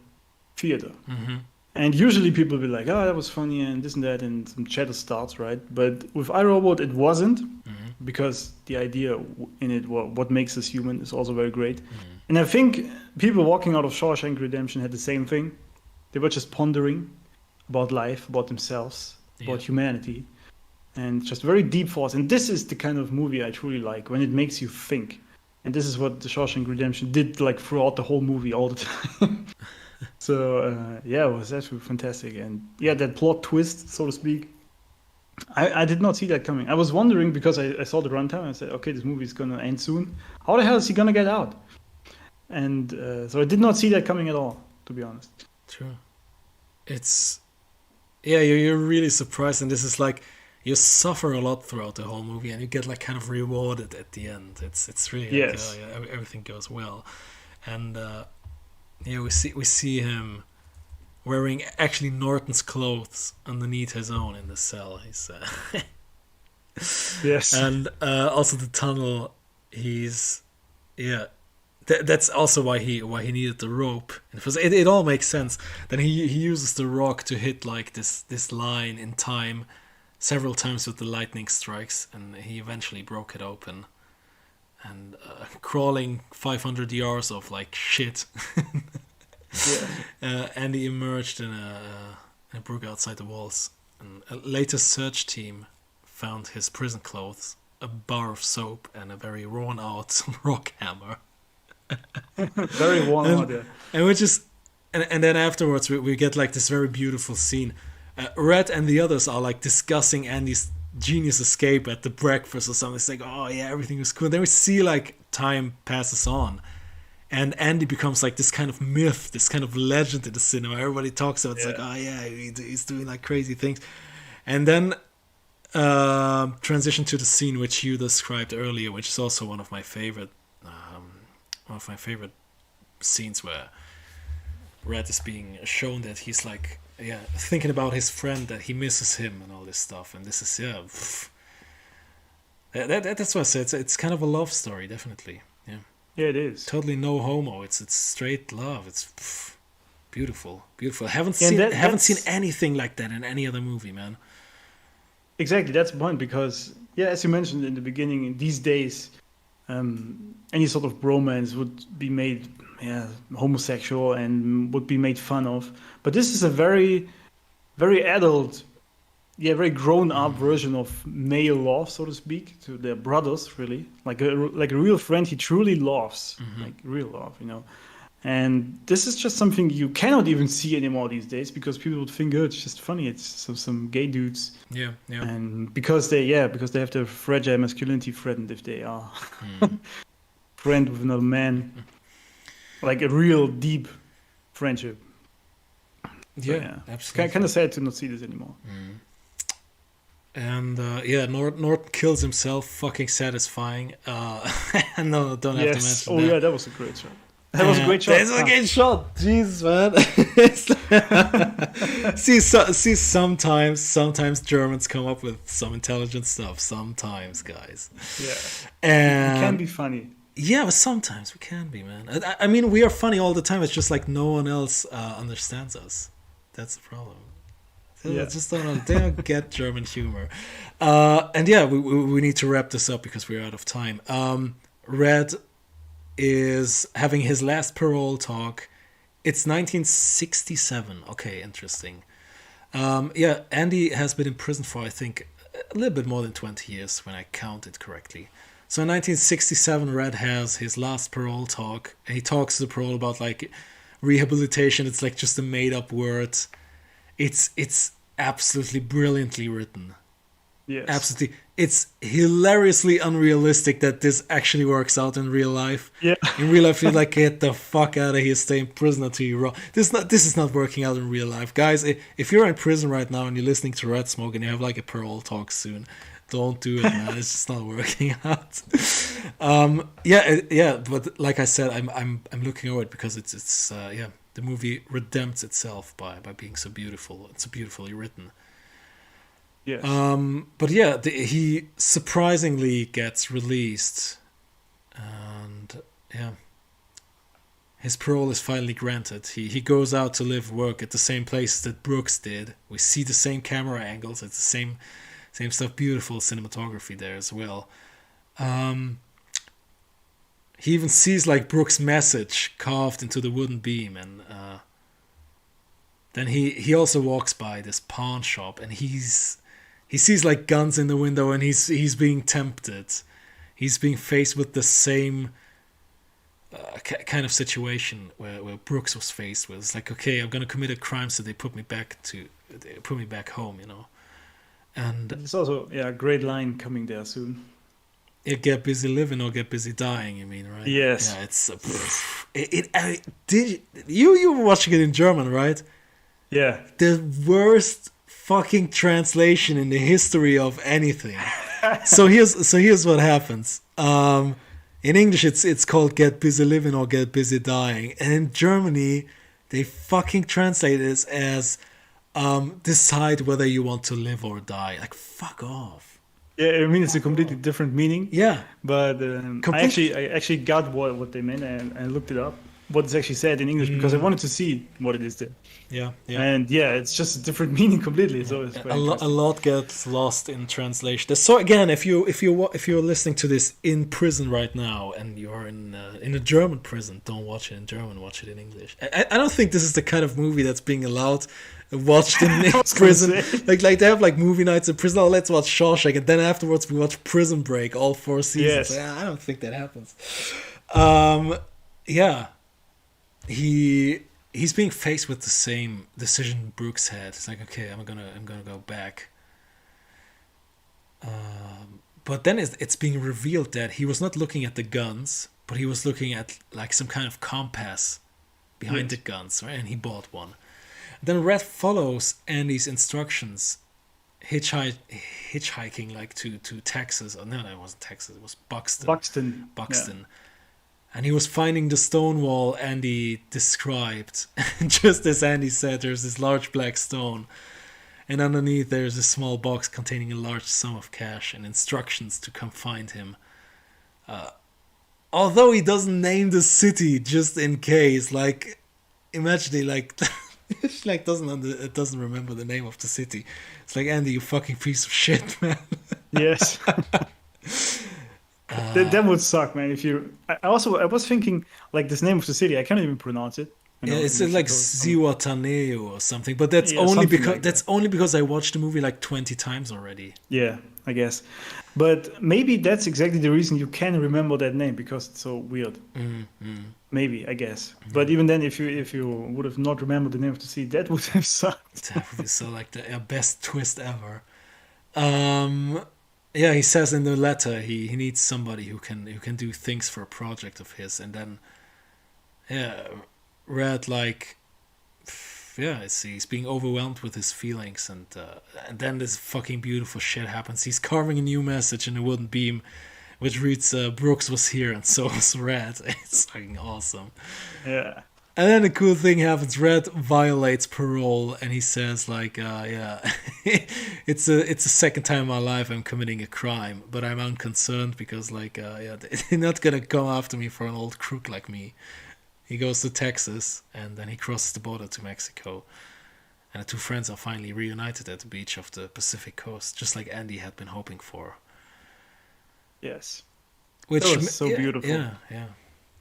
theater. And usually people will be like, oh, that was funny and this and that, and some chatter starts, right? But with iRobot, it wasn't, because the idea in it, what makes us human, is also very great. And I think people walking out of Shawshank Redemption had the same thing. They were just pondering about life, about themselves, about humanity, and just very deep thoughts. And this is the kind of movie I truly like, when it makes you think. And this is what the Shawshank Redemption did, like, throughout the whole movie all the time. So, it was actually fantastic. And that plot twist, so to speak, I did not see that coming. I was wondering, because I saw the runtime, and I said, okay, this movie is going to end soon. How the hell is he going to get out? And so I did not see that coming at all, to be honest. True. It's... Yeah, you're really surprised, and this is like... You suffer a lot throughout the whole movie, and you get like kind of rewarded at the end. It's really like, everything goes well, and we see him wearing actually Norton's clothes underneath his own in the cell. He's yes, and also the tunnel. That's also why he needed the rope. It all makes sense. Then he uses the rock to hit like this line in time. Several times with the lightning strikes, and he eventually broke it open. And crawling 500 yards of like shit, Andy emerged in a brook outside the walls. And a later search team found his prison clothes, a bar of soap, and a very worn out rock hammer. Very worn out, yeah. And we just, and then afterwards we get like this very beautiful scene. Red and the others are like discussing Andy's genius escape at the breakfast or something. It's like, oh yeah, everything was cool. Then we see like time passes on, and Andy becomes like this kind of myth, this kind of legend in the cinema. Everybody talks about. It's like, oh yeah, he's doing like crazy things, and then transition to the scene which you described earlier, which is also one of my favorite scenes, where Red is being shown that he's like. Thinking about his friend, that he misses him and all this stuff, and this is that's why I say it's kind of a love story, definitely. Yeah, it is totally no homo. It's straight love. It's beautiful. I haven't seen anything like that in any other movie, man. Exactly, that's the point, because as you mentioned in the beginning, these days, any sort of bromance would be made homosexual and would be made fun of. But this is a very, very adult, very grown-up version of male love, so to speak, to their brothers, really. Like a real friend he truly loves, like real love, And this is just something you cannot even see anymore these days, because people would think, it's just funny. It's some gay dudes. Yeah. And because they have their fragile masculinity threatened if they are friend with another man. Like a real deep friendship. Yeah, absolutely. Kind of sad to not see this anymore. And Norton kills himself, fucking satisfying. No, don't have to mention that. Yeah, that was a great shot. That was a great shot. That's a great shot. Jesus, man. see, sometimes Germans come up with some intelligent stuff. Sometimes, guys. Yeah. And it can be funny. Yeah, but sometimes we can be, man. I mean, we are funny all the time. It's just like no one else understands us. That's the problem. They don't get German humor. And we need to wrap this up because we're out of time. Red is having his last parole talk. It's 1967. Okay, interesting. Andy has been in prison for, I think, a little bit more than 20 years when I counted correctly. So in 1967, Red has his last parole talk, and he talks to the parole about like rehabilitation. It's like just a made-up word. It's absolutely brilliantly written. Yes. Absolutely. it's hilariously unrealistic that this actually works out in real life. Yeah. In real life, you're like, get the fuck out of here, stay in prison until you rot. This is not working out in real life, guys. If you're in prison right now and you're listening to Red Smoke and you have like a parole talk soon, don't do it, man. It's just not working out. But like I said, I'm looking over it because it's the movie redempts itself by being so beautiful. It's so beautifully written. Yes. But yeah, he surprisingly gets released, and yeah, his parole is finally granted. He goes out to work at the same place that Brooks did. We see the same camera angles. It's the same stuff. Beautiful cinematography there as well. He even sees like Brooks' message carved into the wooden beam, and then he also walks by this pawn shop, and he sees like guns in the window, and he's being tempted. He's being faced with the same kind of situation where Brooks was faced with. It's like, okay, I'm gonna commit a crime, so they put me back home, you know. And it's also a great line coming there soon. Get busy living or get busy dying. You mean, right? Yes. Yeah, it's you were watching it in German, right? Yeah. The worst fucking translation in the history of anything. So here's what happens. In English it's called Get Busy Living or Get Busy Dying, and in Germany they fucking translate it as decide whether you want to live or die. Like, fuck off. Yeah, I mean, it's a completely different meaning. Yeah, but I actually got what they meant, and I looked it up, what it's actually said in English, because I wanted to see what it is there. Yeah. And it's just a different meaning completely. So it's a lot gets lost in translation. So again, if you're listening to this in prison right now and you're in a German prison, don't watch it in German. Watch it in English. I don't think this is the kind of movie that's being allowed watched in prison. Like they have like movie nights in prison. Oh, let's watch Shawshank, and then afterwards we watch Prison Break, all 4 seasons. Yes. I don't think that happens. He's being faced with the same decision Brooks had. It's like, okay, I'm gonna go back. But then it's being revealed that he was not looking at the guns, but he was looking at like some kind of compass behind the guns, right? And he bought one. Then Red follows Andy's instructions, hitchhiking like to Texas. Oh, no, it wasn't Texas. It was Buxton. Yeah. And he was finding the stone wall Andy described. Just as Andy said, there's this large black stone. And underneath there's a small box containing a large sum of cash and instructions to come find him. Although he doesn't name the city, just in case. Like, imagine he like... it doesn't remember the name of the city. It's like, Andy, you fucking piece of shit, man. Yes. That would suck, man. I was thinking like this name of the city. I can't even pronounce it. It's like Zihuatanejo or something. But that's only because I watched the movie like 20 times already. Yeah, I guess. But maybe that's exactly the reason you can remember that name, because it's so weird. Maybe, I guess. But even then, if you would have not remembered the name of the city, that would have sucked. That would be so like the best twist ever. Yeah, he says in the letter he needs somebody who can do things for a project of his, and then Red he's being overwhelmed with his feelings, and then this fucking beautiful shit happens. He's carving a new message in a wooden beam, which reads, Brooks was here and so was Red. It's fucking awesome. Yeah. And then a cool thing happens. Red violates parole, and he says, like, it's the second time in my life I'm committing a crime, but I'm unconcerned because, like, they're not gonna come after me for an old crook like me. He goes to Texas, and then he crosses the border to Mexico, and the two friends are finally reunited at the beach of the Pacific coast, just like Andy had been hoping for. Yes. Which that was so beautiful. Yeah,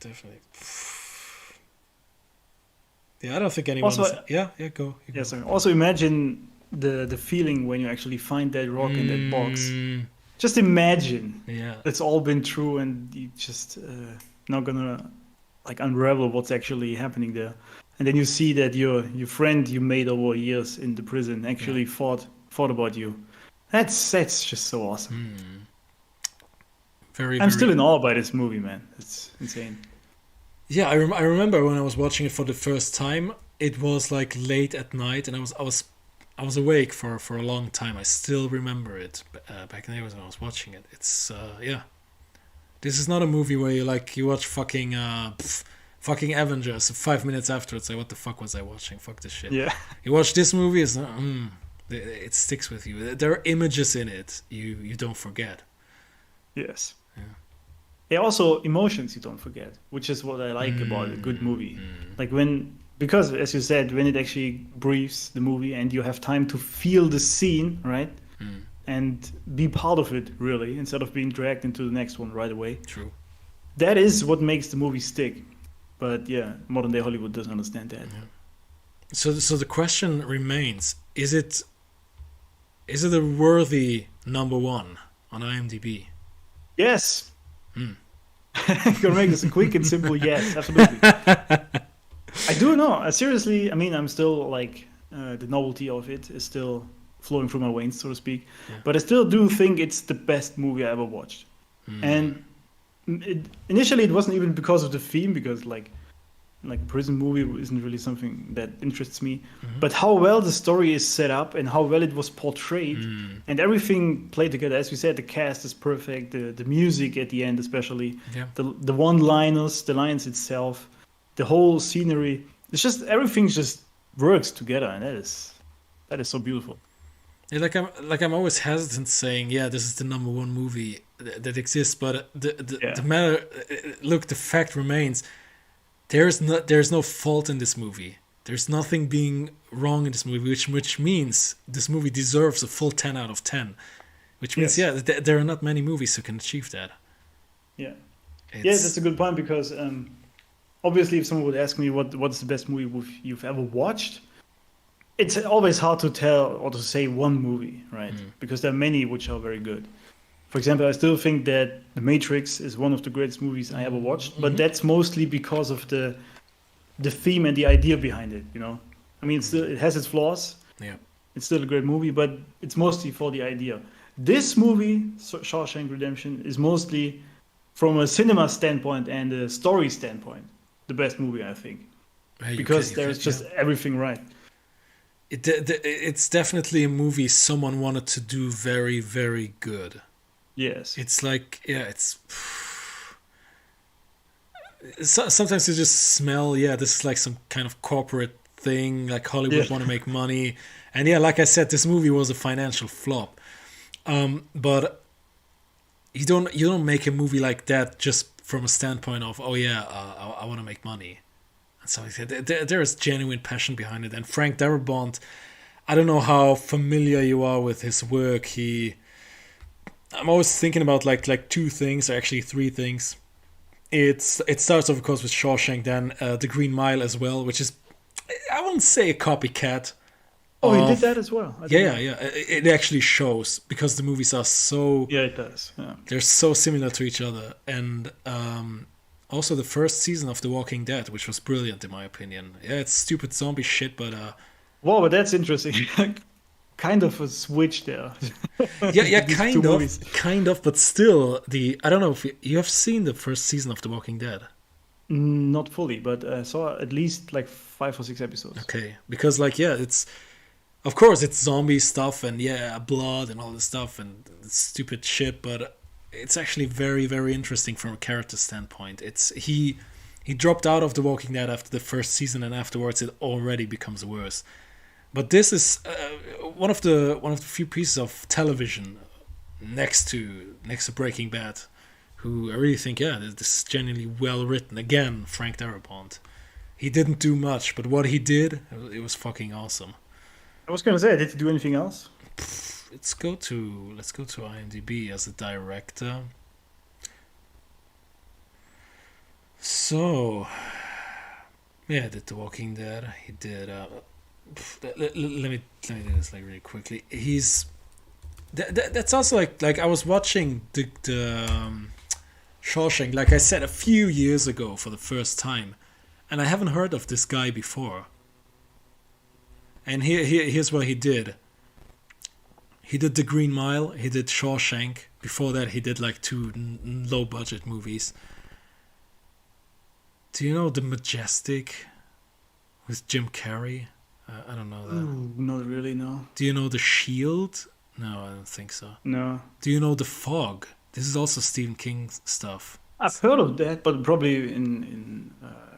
definitely. Yeah, I don't think anyone. Also, go. Yeah, sorry. Also, imagine the feeling when you actually find that rock in that box. Just imagine. Yeah. It's all been true, and you just not gonna like unravel what's actually happening there. And then you see that your friend you made over years in the prison actually fought about you. That's just so awesome. Very. I'm still in awe by this movie, man. It's insane. Yeah, I remember when I was watching it for the first time. It was like late at night, and I was awake for a long time. I still remember it back in the day when I was watching it. It's yeah. This is not a movie where you watch fucking Avengers 5 minutes afterwards. Say, what the fuck was I watching? Fuck this shit. Yeah. You watch this movie, it sticks with you. There are images in it you don't forget. Yes. Yeah. Also emotions you don't forget, which is what I like about a good movie. Like because as you said, when it actually briefs the movie and you have time to feel the scene, right? And be part of it, really, instead of being dragged into the next one right away. True. That is what makes the movie stick. But yeah, modern day Hollywood doesn't understand that. Yeah. So the question remains: Is it a worthy number one on IMDb? Yes. Gonna make this a quick and simple yes, absolutely. I do know. Seriously, I mean, I'm still like the novelty of it is still flowing through my veins, so to speak. Yeah. But I still do think it's the best movie I ever watched. And initially, it wasn't even because of the theme, because like a prison movie isn't really something that interests me. But how well the story is set up and how well it was portrayed, and everything played together. As we said, the cast is perfect. The music at the end, especially the one-liners, the lines itself, the whole scenery. It's just everything just works together, and that is so beautiful. Yeah, I'm always hesitant saying, yeah, this is the number one movie that exists, but the matter, look, the fact remains, there's no fault in this movie. There's nothing being wrong in this movie, which means this movie deserves a full 10 out of 10. Which means, there are not many movies who can achieve that. Yeah. That's a good point, because obviously if someone would ask me what's the best movie you've ever watched, it's always hard to tell or to say one movie, right? Because there are many which are very good. For example, I still think that The Matrix is one of the greatest movies I ever watched, but that's mostly because of the theme and the idea behind it, you know? I mean, it has its flaws. Yeah. It's still a great movie, but it's mostly for the idea. This movie, Shawshank Redemption, is mostly from a cinema standpoint and a story standpoint, the best movie, I think. Because there's just everything right. It's definitely a movie someone wanted to do very, very good. Yes. It's like, it's... Sometimes you just smell, this is like some kind of corporate thing, like Hollywood want to make money. And like I said, this movie was a financial flop. But you don't make a movie like that just from a standpoint of, I want to make money. And so there is genuine passion behind it. And Frank Darabont, I don't know how familiar you are with his work. I'm always thinking about like two things, or actually three things. It starts off, of course, with Shawshank, then The Green Mile as well, which is, I wouldn't say a copycat. Oh, he did that as well. Yeah. It actually shows, because the movies are so... Yeah, it does. Yeah. They're so similar to each other. And also the first season of The Walking Dead, which was brilliant in my opinion. Yeah, it's stupid zombie shit, but... Wow, but that's interesting. Kind of a switch there. kind of, but still, I don't know if you have seen the first season of The Walking Dead. Not fully, but I saw at least like 5 or 6 episodes. Okay, because it's, of course, it's zombie stuff and blood and all this stuff and stupid shit, but it's actually very, very interesting from a character standpoint. It's he dropped out of The Walking Dead after the first season, and afterwards it already becomes worse. But this is one of the few pieces of television next to Breaking Bad, who I really think, this is genuinely well written. Again, Frank Darabont. He didn't do much, but what he did, it was fucking awesome. I was gonna say, did he do anything else? Let's go to IMDb as a director. So, did The Walking Dead. He did. Let me do this like really quickly. That's also like I was watching the Shawshank, like I said, a few years ago for the first time, and I haven't heard of this guy before. And here's what he did. He did The Green Mile. He did Shawshank. Before that, he did like 2 low-budget movies. Do you know The Majestic with Jim Carrey? I don't know that. Ooh, not really, no. Do you know The Shield? No, I don't think so. No. Do you know The Fog? This is also Stephen King stuff. I've heard of that, but probably in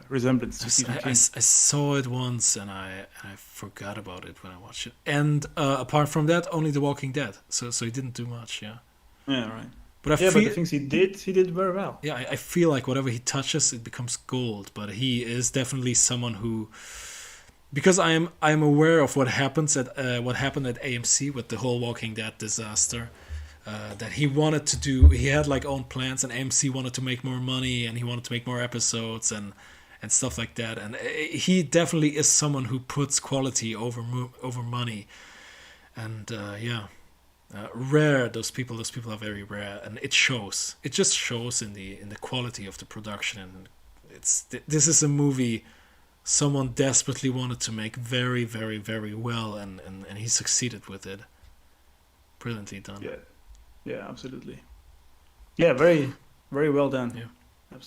resemblance to Stephen I King. saw it once and I forgot about it when I watched it. And apart from that, only The Walking Dead. So he didn't do much, yeah. Yeah, right. But I But feel, the things he did very well. yeah, I feel like whatever he touches, it becomes gold. But he is definitely someone who, because I am aware of what happened at AMC with the whole Walking Dead disaster. That he wanted to do, he had like own plans, and AMC wanted to make more money, and he wanted to make more episodes and stuff like that. And he definitely is someone who puts quality over money. And rare. Those people are very rare, and it shows. It just shows in the quality of the production. And this is a movie someone desperately wanted to make very, very, very well, and he succeeded with it. Brilliantly done. Yeah. Yeah, absolutely. Yeah, very, very well done. Yeah.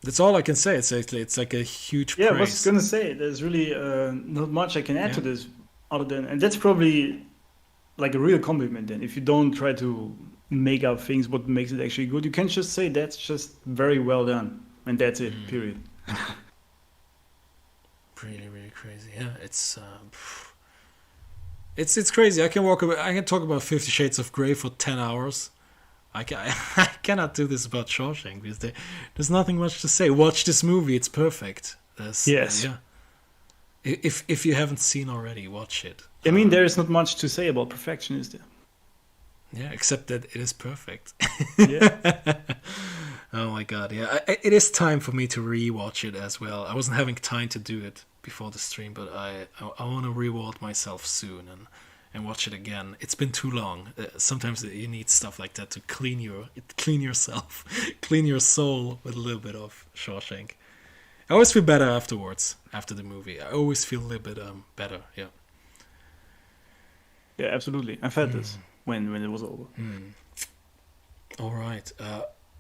That's all I can say. It's like a huge praise. Yeah, I was gonna say there's really not much I can add to this, other than, and that's probably like a real compliment. Then, if you don't try to make up things what makes it actually good, you can just say that's just very well done, and that's it. Period. Really, really crazy. Yeah, it's crazy. I can talk about 50 Shades of Grey for 10 hours. I cannot do this about Shawshank because there's nothing much to say. Watch this movie; it's perfect. Yes. Yeah. If you haven't seen already, watch it. I mean, there is not much to say about perfection, is there? Yeah, except that it is perfect. Yeah. Oh my god, yeah. It is time for me to rewatch it as well. I wasn't having time to do it before the stream, but I want to reward myself soon and watch it again. It's been too long. Sometimes you need stuff like that to clean yourself, clean your soul with a little bit of Shawshank. I always feel better afterwards, after the movie. I always feel a little bit better, yeah. Yeah, absolutely. I felt this when it was over. All right.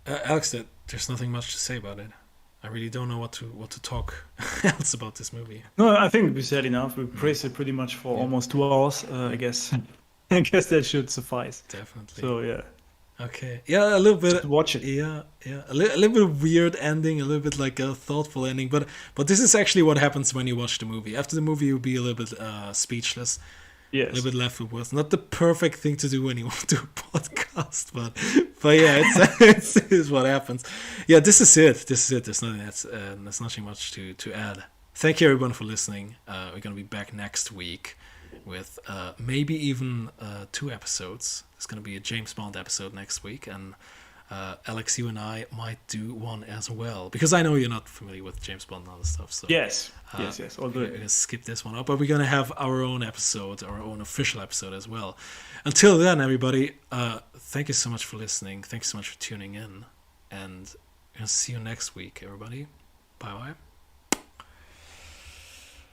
Alex, there's nothing much to say about it. I really don't know what to talk else about this movie. No, I think we said enough. We praised it pretty much for almost 2 hours, I guess. I guess that should suffice. Definitely. So, yeah. Okay. Yeah, a little bit. Just watch it. Yeah. A little bit of weird ending, a little bit like a thoughtful ending. But this is actually what happens when you watch the movie. After the movie, you'll be a little bit speechless. Yes. A little bit left with words. Not the perfect thing to do when you want to do a podcast, but yeah, it's what happens. Yeah, this is it. There's nothing much to add. Thank you everyone for listening. We're gonna be back next week with maybe even 2 episodes. There's gonna be a James Bond episode next week, and Alex, you and I might do one as well, because I know you're not familiar with James Bond and other stuff. So yes, all good. We're gonna skip this one up, but we're gonna have our own episode, our own official episode as well. Until then, everybody, thank you so much for listening. Thanks so much for tuning in, and I'll see you next week, everybody. Bye bye.